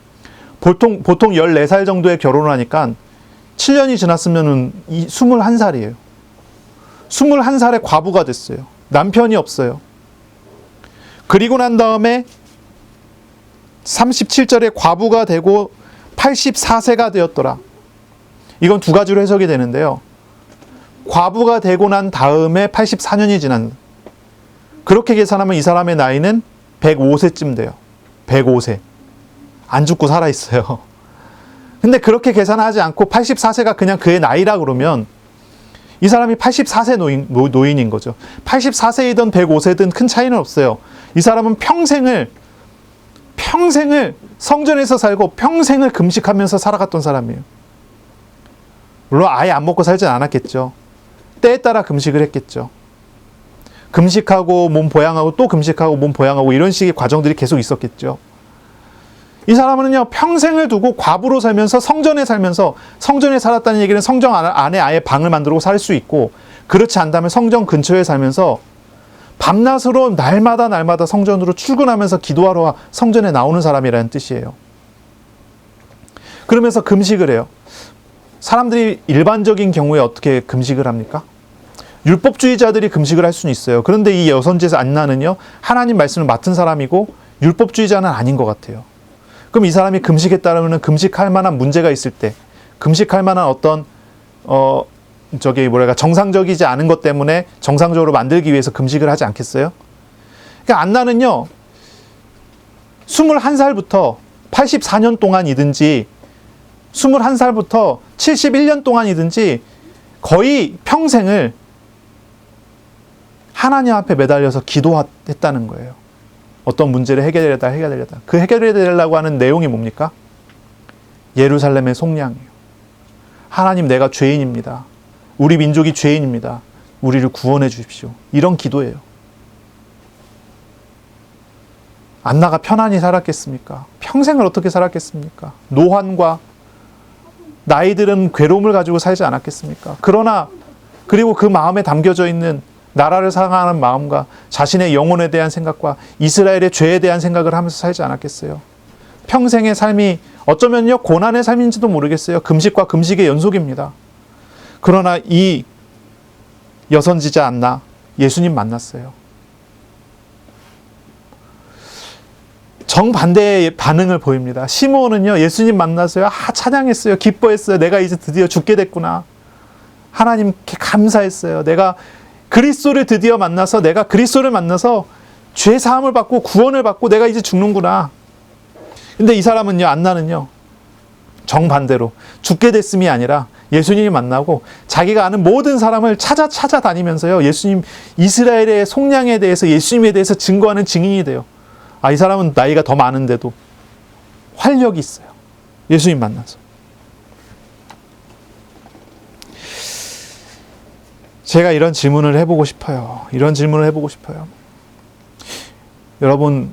보통 14살 정도에 결혼을 하니까 7년이 지났으면 21살이에요. 21살에 과부가 됐어요. 남편이 없어요. 그리고 난 다음에 37절에 과부가 되고 84세가 되었더라. 이건 두 가지로 해석이 되는데요. 과부가 되고 난 다음에 84년이 지난, 그렇게 계산하면 이 사람의 나이는 105세쯤 돼요. 105세. 안 죽고 살아있어요. 근데 그렇게 계산하지 않고 84세가 그냥 그의 나이라 그러면 이 사람이 84세 노인인 거죠. 84세이든 105세든 큰 차이는 없어요. 이 사람은 평생을 성전에서 살고 평생을 금식하면서 살아갔던 사람이에요. 물론 아예 안 먹고 살진 않았겠죠. 때에 따라 금식을 했겠죠. 금식하고 몸 보양하고 또 금식하고 몸 보양하고 이런 식의 과정들이 계속 있었겠죠. 이 사람은요, 평생을 두고 과부로 살면서 성전에 살면서, 성전에 살았다는 얘기는 성전 안에 아예 방을 만들고 살 수 있고, 그렇지 않다면 성전 근처에 살면서 밤낮으로 날마다 성전으로 출근하면서 기도하러 성전에 나오는 사람이라는 뜻이에요. 그러면서 금식을 해요. 사람들이 일반적인 경우에 어떻게 금식을 합니까? 율법주의자들이 금식을 할 수는 있어요. 그런데 이 여선지자 안나는요, 하나님 말씀을 맡은 사람이고 율법주의자는 아닌 것 같아요. 그럼 이 사람이 금식했다면 금식할 만한 문제가 있을 때, 금식할 만한 어떤 정상적이지 않은 것 때문에 정상적으로 만들기 위해서 금식을 하지 않겠어요? 그러니까 안나는요, 21살부터 84년 동안이든지 21살부터 71년 동안이든지 거의 평생을 하나님 앞에 매달려서 기도했다는 거예요. 어떤 문제를 해결하려다. 그 해결해내려고 하는 내용이 뭡니까? 예루살렘의 속량이에요. 하나님, 내가 죄인입니다. 우리 민족이 죄인입니다. 우리를 구원해 주십시오. 이런 기도예요. 안나가 편안히 살았겠습니까? 평생을 어떻게 살았겠습니까? 노환과 나이 들은 괴로움을 가지고 살지 않았겠습니까? 그리고 그 마음에 담겨져 있는 나라를 사랑하는 마음과 자신의 영혼에 대한 생각과 이스라엘의 죄에 대한 생각을 하면서 살지 않았겠어요? 평생의 삶이 어쩌면요, 고난의 삶인지도 모르겠어요. 금식과 금식의 연속입니다. 그러나 이 여선지자 안나, 예수님 만났어요. 정반대의 반응을 보입니다. 시므온은요, 예수님 만났어요. 찬양했어요. 기뻐했어요. 내가 이제 드디어 죽게 됐구나. 하나님께 감사했어요. 내가 그리스도를 드디어 만나서, 내가 그리스도를 만나서 죄 사함을 받고 구원을 받고 내가 이제 죽는구나. 근데 이 사람은요, 안나는요, 정반대로 죽게 됐음이 아니라 예수님이 만나고 자기가 아는 모든 사람을 찾아다니면서요, 예수님, 이스라엘의 속량에 대해서, 예수님에 대해서 증거하는 증인이 돼요. 이 사람은 나이가 더 많은데도 활력이 있어요. 예수님 만나서. 제가 이런 질문을 해보고 싶어요. 여러분,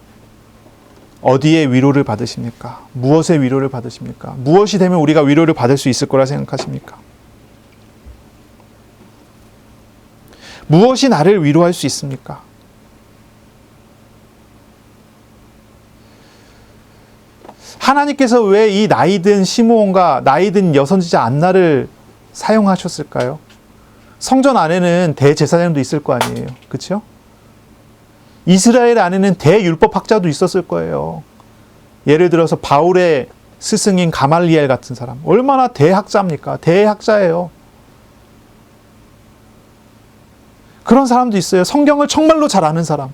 어디에 위로를 받으십니까? 무엇의 위로를 받으십니까? 무엇이 되면 우리가 위로를 받을 수 있을 거라 생각하십니까? 무엇이 나를 위로할 수 있습니까? 하나님께서 왜 이 나이든 시므온과 나이든 여선지자 안나를 사용하셨을까요? 성전 안에는 대제사장도 있을 거 아니에요. 그렇죠? 이스라엘 안에는 대율법학자도 있었을 거예요. 예를 들어서 바울의 스승인 가말리엘 같은 사람. 얼마나 대학자입니까? 대학자예요. 그런 사람도 있어요. 성경을 정말로 잘 아는 사람.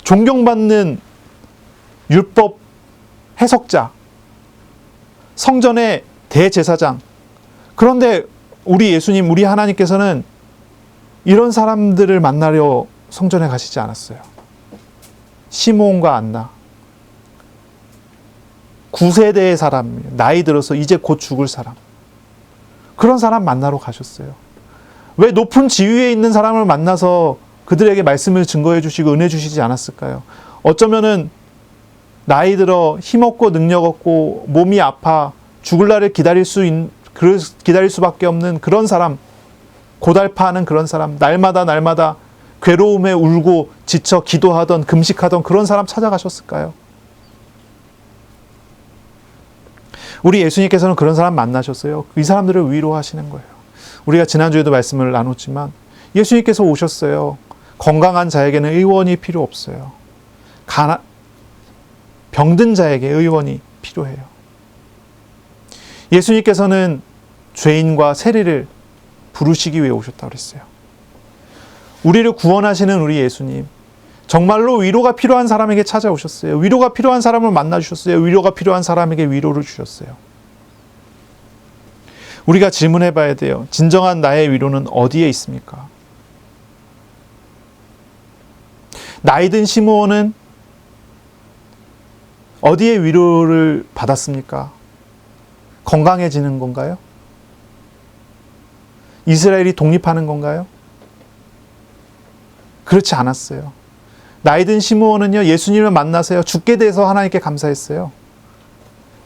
존경받는 율법 해석자. 성전의 대제사장. 그런데 우리 예수님, 우리 하나님께서는 이런 사람들을 만나려 성전에 가시지 않았어요. 시므온과 안나. 9세대의 사람, 나이 들어서 이제 곧 죽을 사람. 그런 사람 만나러 가셨어요. 왜 높은 지위에 있는 사람을 만나서 그들에게 말씀을 증거해 주시고 은혜 주시지 않았을까요? 어쩌면은 나이 들어 힘없고 능력 없고 몸이 아파 죽을 날을 기다릴 수밖에 없는 그런 사람, 고달파하는 그런 사람, 날마다 괴로움에 울고 지쳐 기도하던 금식하던 그런 사람 찾아가셨을까요? 우리 예수님께서는 그런 사람 만나셨어요. 이 사람들을 위로하시는 거예요. 우리가 지난주에도 말씀을 나눴지만 예수님께서 오셨어요. 건강한 자에게는 의원이 필요 없어요. 병든 자에게 의원이 필요해요. 예수님께서는 죄인과 세리를 부르시기 위해 오셨다고 그랬어요. 우리를 구원하시는 우리 예수님, 정말로 위로가 필요한 사람에게 찾아오셨어요. 위로가 필요한 사람을 만나주셨어요. 위로가 필요한 사람에게 위로를 주셨어요. 우리가 질문해 봐야 돼요. 진정한 나의 위로는 어디에 있습니까? 나이든 시므온은 어디에 위로를 받았습니까? 건강해지는 건가요? 이스라엘이 독립하는 건가요? 그렇지 않았어요. 나이든 시므온은요, 예수님을 만나서요, 죽게 돼서 하나님께 감사했어요.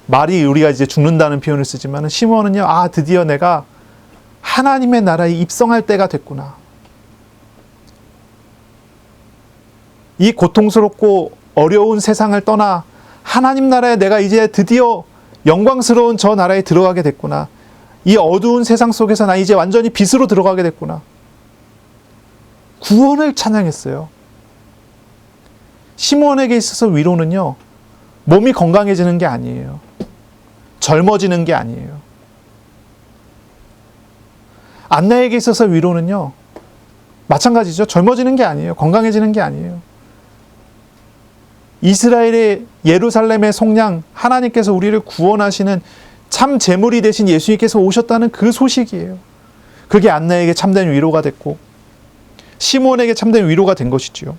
말이 우리가 이제 죽는다는 표현을 쓰지만 시므온은요, 드디어 내가 하나님의 나라에 입성할 때가 됐구나. 이 고통스럽고 어려운 세상을 떠나 하나님 나라에 내가 이제 드디어 영광스러운 저 나라에 들어가게 됐구나. 이 어두운 세상 속에서 나 이제 완전히 빛으로 들어가게 됐구나. 구원을 찬양했어요. 시므온에게 있어서 위로는요, 몸이 건강해지는 게 아니에요. 젊어지는 게 아니에요. 안나에게 있어서 위로는요, 마찬가지죠. 젊어지는 게 아니에요. 건강해지는 게 아니에요. 이스라엘의 예루살렘의 속량, 하나님께서 우리를 구원하시는 참 제물이 되신 예수님께서 오셨다는 그 소식이에요. 그게 안나에게 참된 위로가 됐고 시므온에게 참된 위로가 된 것이지요.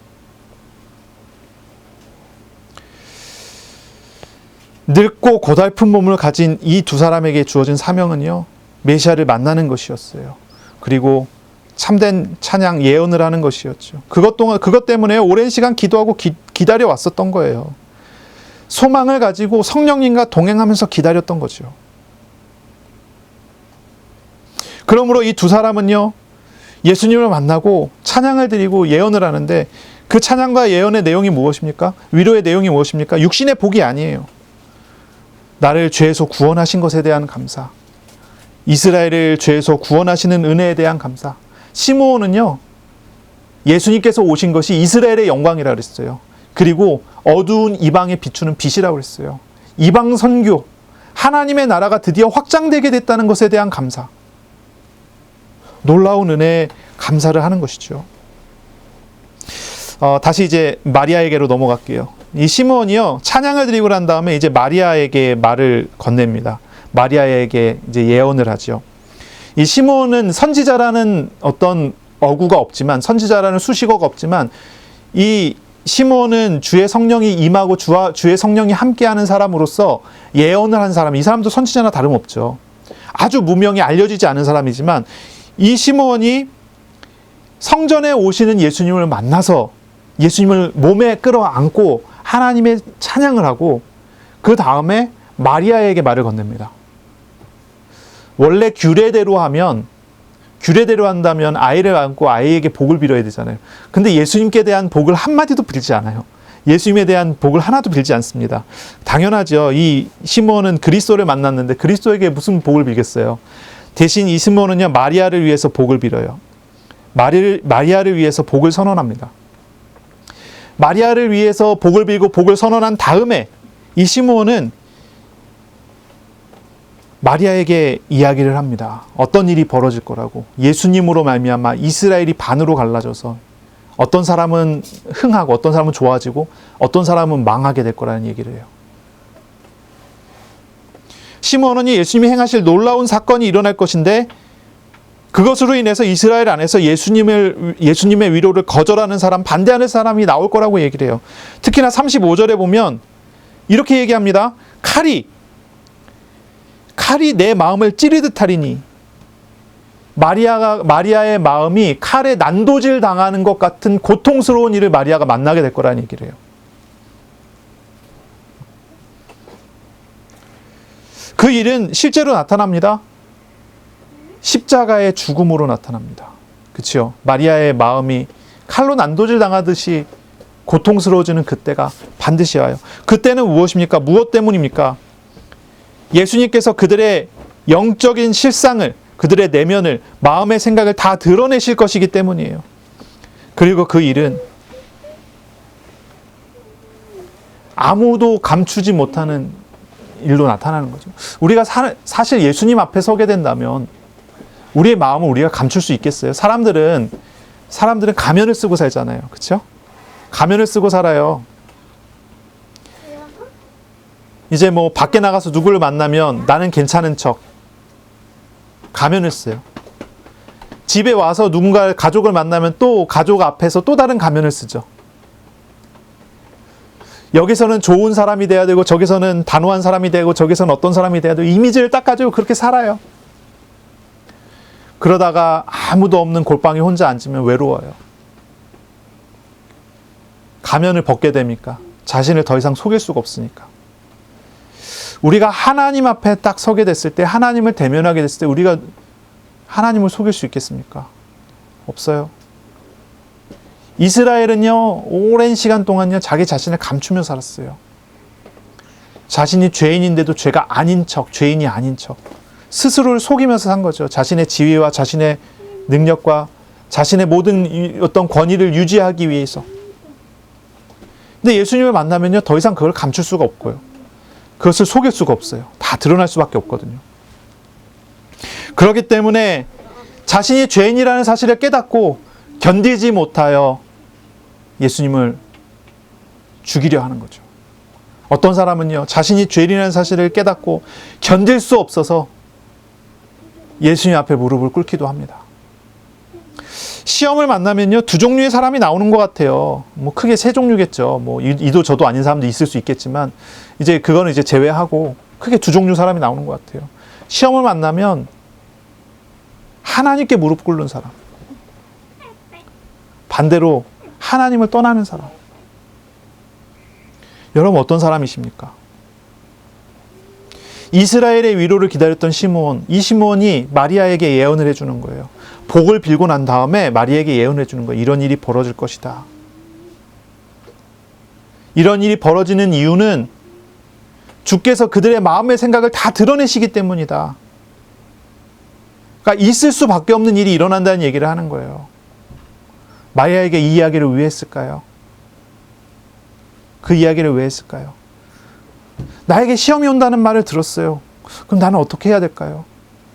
늙고 고달픈 몸을 가진 이 두 사람에게 주어진 사명은요, 메시아를 만나는 것이었어요. 그리고 참된 찬양 예언을 하는 것이었죠. 그것 때문에 오랜 시간 기도하고 기다려 왔었던 거예요. 소망을 가지고 성령님과 동행하면서 기다렸던 거죠. 그러므로 이 두 사람은요, 예수님을 만나고 찬양을 드리고 예언을 하는데, 그 찬양과 예언의 내용이 무엇입니까? 위로의 내용이 무엇입니까? 육신의 복이 아니에요. 나를 죄에서 구원하신 것에 대한 감사, 이스라엘을 죄에서 구원하시는 은혜에 대한 감사. 시므온은요, 예수님께서 오신 것이 이스라엘의 영광이라 그랬어요. 그리고 어두운 이방에 비추는 빛이라고 그랬어요. 이방 선교, 하나님의 나라가 드디어 확장되게 됐다는 것에 대한 감사, 놀라운 은혜에 감사를 하는 것이죠. 다시 이제 마리아에게로 넘어갈게요. 이 시므온이요, 찬양을 드리고 난 다음에 이제 마리아에게 말을 건넵니다. 마리아에게 이제 예언을 하죠. 이 시므온은 선지자라는 어떤 어구가 없지만, 선지자라는 수식어가 없지만, 이 시므온은 주의 성령이 임하고 주의 성령이 함께하는 사람으로서 예언을 한 사람, 이 사람도 선지자나 다름없죠. 아주 무명히 알려지지 않은 사람이지만, 이 시므온이 성전에 오시는 예수님을 만나서 예수님을 몸에 끌어안고 하나님의 찬양을 하고, 그 다음에 마리아에게 말을 건넵니다. 원래 규례대로 한다면 아이를 안고 아이에게 복을 빌어야 되잖아요. 근데 예수님께 대한 복을 한마디도 빌지 않아요. 예수님에 대한 복을 하나도 빌지 않습니다. 당연하죠. 이 시므온은 그리스도를 만났는데 그리스도에게 무슨 복을 빌겠어요. 대신 이 시므온은요, 마리아를 위해서 복을 빌어요. 마리아를 위해서 복을 선언합니다. 마리아를 위해서 복을 빌고 복을 선언한 다음에 이 시므온은 마리아에게 이야기를 합니다. 어떤 일이 벌어질 거라고. 예수님으로 말미암아 이스라엘이 반으로 갈라져서 어떤 사람은 흥하고 어떤 사람은 좋아지고 어떤 사람은 망하게 될 거라는 얘기를 해요. 시므온은 예수님이 행하실 놀라운 사건이 일어날 것인데, 그것으로 인해서 이스라엘 안에서 예수님의 위로를 거절하는 사람, 반대하는 사람이 나올 거라고 얘기를 해요. 특히나 35절에 보면 이렇게 얘기합니다. 칼이 내 마음을 찌르듯 하리니, 마리아의 마음이 칼에 난도질 당하는 것 같은 고통스러운 일을 마리아가 만나게 될 거라는 얘기를 해요. 그 일은 실제로 나타납니다. 십자가의 죽음으로 나타납니다. 그렇죠? 마리아의 마음이 칼로 난도질 당하듯이 고통스러워지는 그때가 반드시 와요. 그때는 무엇입니까? 무엇 때문입니까? 예수님께서 그들의 영적인 실상을, 그들의 내면을, 마음의 생각을 다 드러내실 것이기 때문이에요. 그리고 그 일은 아무도 감추지 못하는 일로 나타나는 거죠. 우리가 사실 예수님 앞에 서게 된다면 우리의 마음을 우리가 감출 수 있겠어요? 사람들은 가면을 쓰고 살잖아요. 그렇죠? 가면을 쓰고 살아요. 이제 뭐 밖에 나가서 누구를 만나면 나는 괜찮은 척 가면을 써요. 집에 와서 가족을 만나면 또 가족 앞에서 또 다른 가면을 쓰죠. 여기서는 좋은 사람이 돼야 되고, 저기서는 단호한 사람이 되고, 저기서는 어떤 사람이 돼야 되고, 이미지를 딱 가지고 그렇게 살아요. 그러다가 아무도 없는 골방에 혼자 앉으면 외로워요. 가면을 벗게 됩니까? 자신을 더 이상 속일 수가 없으니까. 우리가 하나님 앞에 딱 서게 됐을 때, 하나님을 대면하게 됐을 때 우리가 하나님을 속일 수 있겠습니까? 없어요. 이스라엘은요, 오랜 시간 동안요, 자기 자신을 감추며 살았어요. 자신이 죄인인데도 죄가 아닌 척, 죄인이 아닌 척. 스스로를 속이면서 산 거죠. 자신의 지위와 자신의 능력과 자신의 모든 어떤 권위를 유지하기 위해서. 근데 예수님을 만나면요, 더 이상 그걸 감출 수가 없고요. 그것을 속일 수가 없어요. 다 드러날 수밖에 없거든요. 그렇기 때문에 자신이 죄인이라는 사실을 깨닫고 견디지 못하여 예수님을 죽이려 하는 거죠. 어떤 사람은요, 자신이 죄인이라는 사실을 깨닫고 견딜 수 없어서 예수님 앞에 무릎을 꿇기도 합니다. 시험을 만나면요, 두 종류의 사람이 나오는 것 같아요. 뭐 크게 세 종류겠죠. 뭐 이도 저도 아닌 사람도 있을 수 있겠지만, 이제 그거는 이제 제외하고 크게 두 종류 사람이 나오는 것 같아요. 시험을 만나면 하나님께 무릎 꿇는 사람, 반대로 하나님을 떠나는 사람. 여러분 어떤 사람이십니까? 이스라엘의 위로를 기다렸던 시므온, 이 시므온이 마리아에게 예언을 해주는 거예요. 복을 빌고 난 다음에 마리아에게 예언을 해주는 거예요. 이런 일이 벌어질 것이다. 이런 일이 벌어지는 이유는 주께서 그들의 마음의 생각을 다 드러내시기 때문이다. 그러니까 있을 수밖에 없는 일이 일어난다는 얘기를 하는 거예요. 마리아에게 이 이야기를 왜 했을까요? 그 이야기를 왜 했을까요? 나에게 시험이 온다는 말을 들었어요. 그럼 나는 어떻게 해야 될까요?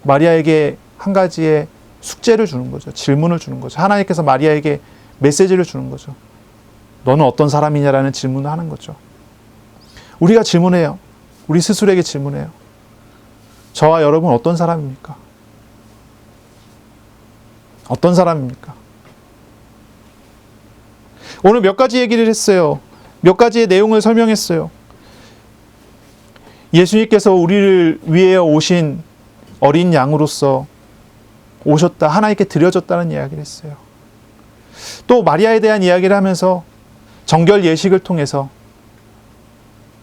마리아에게 한 가지의 숙제를 주는 거죠. 질문을 주는 거죠. 하나님께서 마리아에게 메시지를 주는 거죠. 너는 어떤 사람이냐라는 질문을 하는 거죠. 우리가 질문해요. 우리 스스로에게 질문해요. 저와 여러분 어떤 사람입니까? 어떤 사람입니까? 오늘 몇 가지 얘기를 했어요. 몇 가지의 내용을 설명했어요. 예수님께서 우리를 위해 오신 어린 양으로서 오셨다. 하나님께 드려졌다는 이야기를 했어요. 또 마리아에 대한 이야기를 하면서 정결 예식을 통해서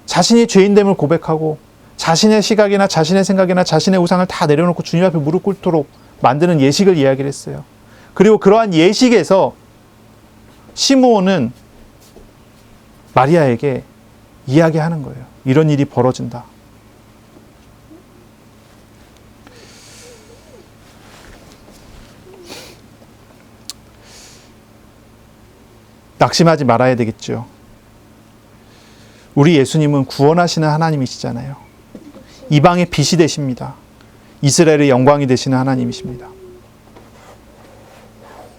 자신이 죄인됨을 고백하고 자신의 시각이나 자신의 생각이나 자신의 우상을 다 내려놓고 주님 앞에 무릎 꿇도록 만드는 예식을 이야기를 했어요. 그리고 그러한 예식에서 시므온은 마리아에게 이야기하는 거예요. 이런 일이 벌어진다. 낙심하지 말아야 되겠죠. 우리 예수님은 구원하시는 하나님이시잖아요. 이방의 빛이 되십니다. 이스라엘의 영광이 되시는 하나님이십니다.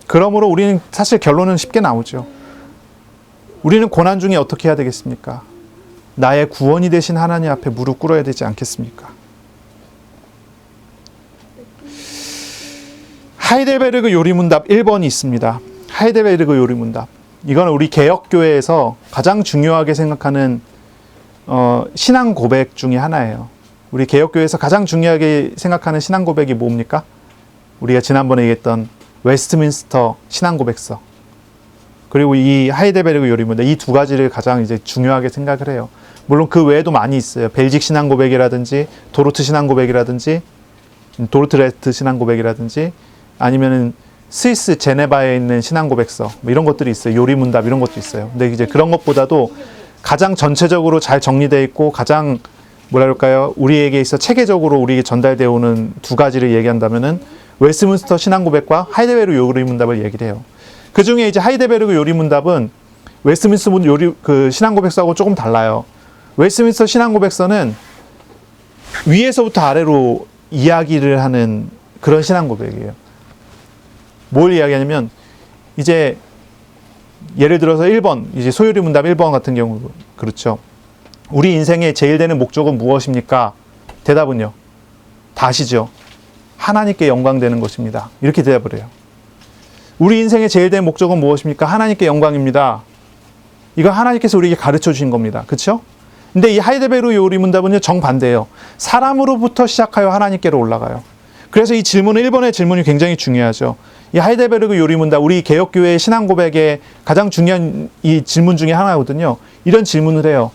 그러므로 우리는 사실 결론은 쉽게 나오죠. 우리는 고난 중에 어떻게 해야 되겠습니까? 나의 구원이 되신 하나님 앞에 무릎 꿇어야 되지 않겠습니까? 하이델베르그 요리문답 1번이 있습니다. 하이델베르그 요리문답. 이건 우리 개혁교회에서 가장 중요하게 생각하는 신앙 고백 중에 하나예요. 우리 개혁교회에서 가장 중요하게 생각하는 신앙 고백이 뭡니까? 우리가 지난번에 얘기했던 웨스트민스터 신앙 고백서. 그리고 이 하이델베르그 요리문답, 이 두 가지를 가장 이제 중요하게 생각을 해요. 물론 그 외에도 많이 있어요. 벨직 신앙 고백이라든지 도르트 신앙 고백이라든지 도르트레트 신앙 고백이라든지 아니면은 스위스 제네바에 있는 신앙 고백서 뭐 이런 것들이 있어요. 요리문답 이런 것도 있어요. 근데 이제 그런 것보다도 가장 전체적으로 잘 정리되어 있고 가장 뭐랄까요, 우리에게 있어 체계적으로 우리에게 전달되어 오는 두 가지를 얘기한다면은 웨스트민스터 신앙 고백과 하이델베르그 요리문답을 얘기를 해요. 그 중에 이제 하이델베르그 요리문답은 웨스트민스터 신앙 고백서하고 조금 달라요. 웨스트민스터 신앙 고백서는 위에서부터 아래로 이야기를 하는 그런 신앙 고백이에요. 뭘 이야기하냐면, 이제 예를 들어서 1번, 이제 소요리 문답 1번 같은 경우 그렇죠. 우리 인생의 제일 되는 목적은 무엇입니까? 대답은요. 다 아시죠? 하나님께 영광되는 것입니다. 이렇게 대답을 해요. 우리 인생의 제일 되는 목적은 무엇입니까? 하나님께 영광입니다. 이거 하나님께서 우리에게 가르쳐 주신 겁니다. 그렇죠? 근데 이 하이델베르그 요리문답은요, 정반대예요. 사람으로부터 시작하여 하나님께로 올라가요. 그래서 이 질문은 1번의 질문이 굉장히 중요하죠. 이 하이델베르그 요리문답, 우리 개혁교회의 신앙 고백의 가장 중요한 이 질문 중에 하나거든요. 이런 질문을 해요.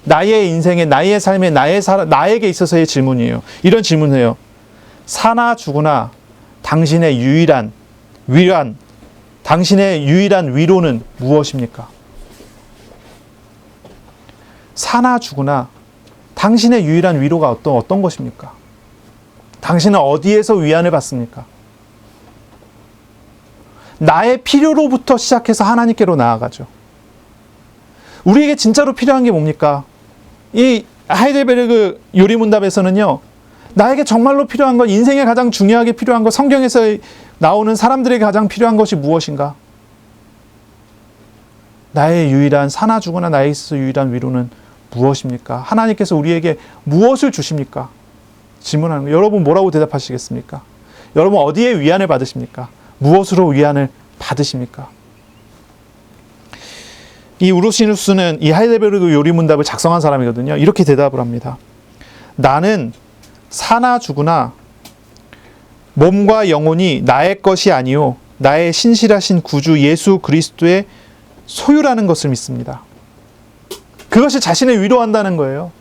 나의 인생에, 나의 삶에, 나에게 있어서의 질문이에요. 이런 질문을 해요. 사나 죽으나 당신의 유일한 위안, 당신의 유일한 위로는 무엇입니까? 사나 죽으나 당신의 유일한 위로가 어떤 것입니까? 당신은 어디에서 위안을 받습니까? 나의 필요로부터 시작해서 하나님께로 나아가죠. 우리에게 진짜로 필요한 게 뭡니까? 이 하이델베르그 요리문답에서는요, 나에게 정말로 필요한 것, 인생에 가장 중요하게 필요한 것, 성경에서 나오는 사람들에게 가장 필요한 것이 무엇인가? 나의 유일한, 사나 죽으나 나에 있어서 유일한 위로는 무엇입니까? 하나님께서 우리에게 무엇을 주십니까? 질문하는 거예요. 여러분 뭐라고 대답하시겠습니까? 여러분 어디에 위안을 받으십니까? 무엇으로 위안을 받으십니까? 이 우르시누스는 이 하이델베르그 요리문답을 작성한 사람이거든요. 이렇게 대답을 합니다. 나는 사나 죽으나 몸과 영혼이 나의 것이 아니요 나의 신실하신 구주 예수 그리스도의 소유라는 것을 믿습니다. 그것이 자신을 위로한다는 거예요.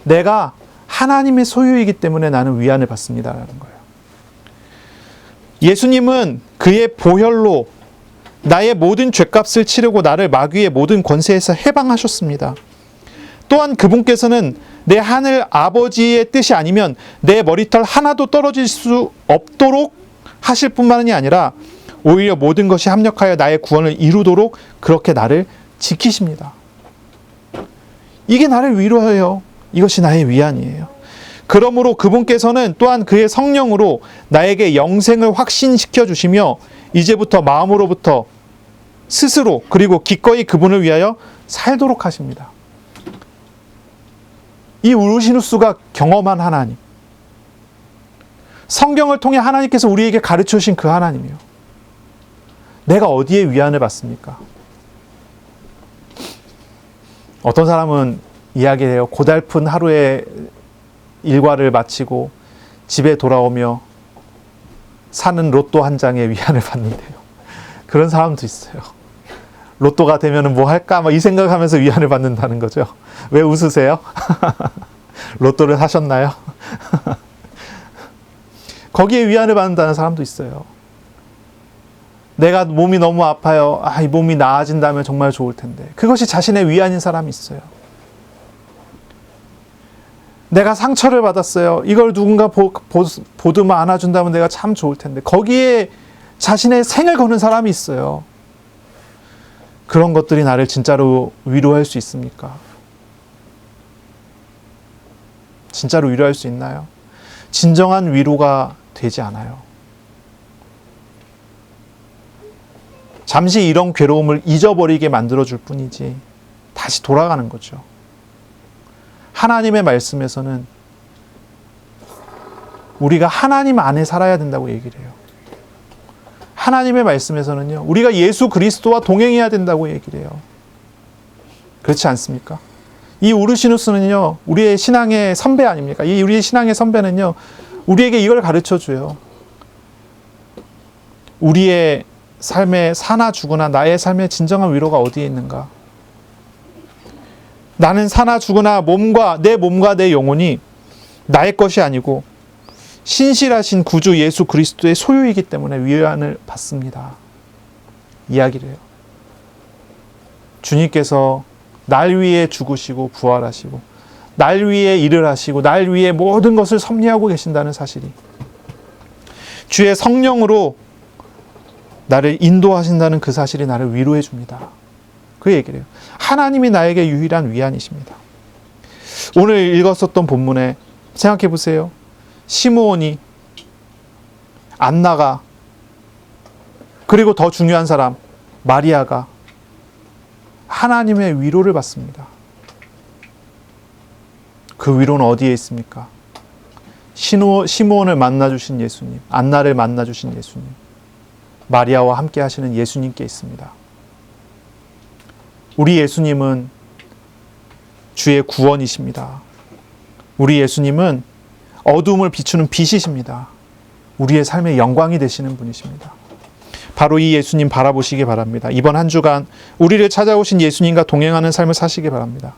내가 하나님의 소유이기 때문에 나는 위안을 받습니다라는 거예요. 예수님은 그의 보혈로 나의 모든 죄값을 치르고 나를 마귀의 모든 권세에서 해방하셨습니다. 또한 그분께서는 내 하늘 아버지의 뜻이 아니면 내 머리털 하나도 떨어질 수 없도록 하실 뿐만이 아니라 오히려 모든 것이 합력하여 나의 구원을 이루도록 그렇게 나를 지키십니다. 이게 나를 위로해요. 이것이 나의 위안이에요. 그러므로 그분께서는 또한 그의 성령으로 나에게 영생을 확신시켜 주시며 이제부터 마음으로부터 스스로 그리고 기꺼이 그분을 위하여 살도록 하십니다. 이 우르시누스가 경험한 하나님, 성경을 통해 하나님께서 우리에게 가르쳐 주신 그 하나님이요. 내가 어디에 위안을 받습니까? 어떤 사람은 이야기해요. 고달픈 하루의 일과를 마치고 집에 돌아오며 사는 로또 한 장에 위안을 받는데요. 그런 사람도 있어요. 로또가 되면 뭐 할까? 이 생각하면서 위안을 받는다는 거죠. 왜 웃으세요? 로또를 사셨나요? 거기에 위안을 받는다는 사람도 있어요. 내가 몸이 너무 아파요. 이 몸이 나아진다면 정말 좋을 텐데. 그것이 자신의 위안인 사람이 있어요. 내가 상처를 받았어요. 이걸 누군가 보듬어 안아준다면 내가 참 좋을 텐데. 거기에 자신의 생을 거는 사람이 있어요. 그런 것들이 나를 진짜로 위로할 수 있습니까? 진짜로 위로할 수 있나요? 진정한 위로가 되지 않아요. 잠시 이런 괴로움을 잊어버리게 만들어줄 뿐이지 다시 돌아가는 거죠. 하나님의 말씀에서는 우리가 하나님 안에 살아야 된다고 얘기를 해요. 하나님의 말씀에서는요, 우리가 예수 그리스도와 동행해야 된다고 얘기를 해요. 그렇지 않습니까? 이 우르시누스는요, 우리의 신앙의 선배 아닙니까? 이 우리의 신앙의 선배는요, 우리에게 이걸 가르쳐 줘요. 우리의 삶에 사나 죽으나 나의 삶의 진정한 위로가 어디에 있는가? 나는 사나 죽으나 내 몸과 내 영혼이 나의 것이 아니고 신실하신 구주 예수 그리스도의 소유이기 때문에 위안을 받습니다. 이야기를 해요. 주님께서 날 위해 죽으시고 부활하시고 날 위해 일을 하시고 날 위해 모든 것을 섭리하고 계신다는 사실이, 주의 성령으로 나를 인도하신다는 그 사실이 나를 위로해 줍니다. 그 얘기를 해요. 하나님이 나에게 유일한 위안이십니다. 오늘 읽었었던 본문에 생각해 보세요. 시므온이, 안나가, 그리고 더 중요한 사람 마리아가 하나님의 위로를 받습니다. 그 위로는 어디에 있습니까? 시므온을 만나주신 예수님, 안나를 만나주신 예수님, 마리아와 함께 하시는 예수님께 있습니다. 우리 예수님은 주의 구원이십니다. 우리 예수님은 어두움을 비추는 빛이십니다. 우리의 삶의 영광이 되시는 분이십니다. 바로 이 예수님 바라보시기 바랍니다. 이번 한 주간 우리를 찾아오신 예수님과 동행하는 삶을 사시기 바랍니다.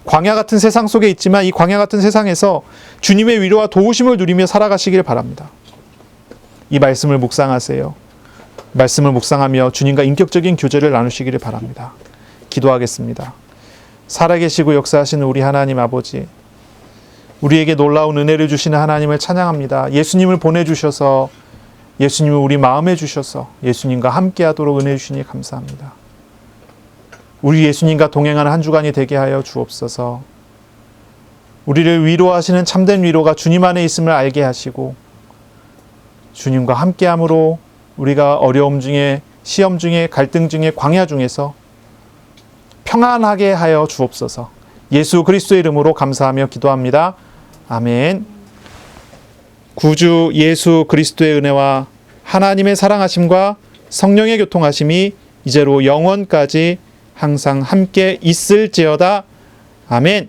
광야 같은 세상 속에 있지만 이 광야 같은 세상에서 주님의 위로와 도우심을 누리며 살아가시길 바랍니다. 이 말씀을 묵상하세요. 말씀을 묵상하며 주님과 인격적인 교제를 나누시기를 바랍니다. 기도하겠습니다. 살아계시고 역사하시는 우리 하나님 아버지, 우리에게 놀라운 은혜를 주시는 하나님을 찬양합니다. 예수님을 보내주셔서, 예수님을 우리 마음에 주셔서 예수님과 함께하도록 은혜 주시니 감사합니다. 우리 예수님과 동행하는 한 주간이 되게 하여 주옵소서. 우리를 위로하시는 참된 위로가 주님 안에 있음을 알게 하시고, 주님과 함께함으로 우리가 어려움 중에, 시험 중에, 갈등 중에, 광야 중에서 평안하게 하여 주옵소서. 예수 그리스도의 이름으로 감사하며 기도합니다. 아멘. 구주 예수 그리스도의 은혜와 하나님의 사랑하심과 성령의 교통하심이 이제로 영원까지 항상 함께 있을지어다. 아멘.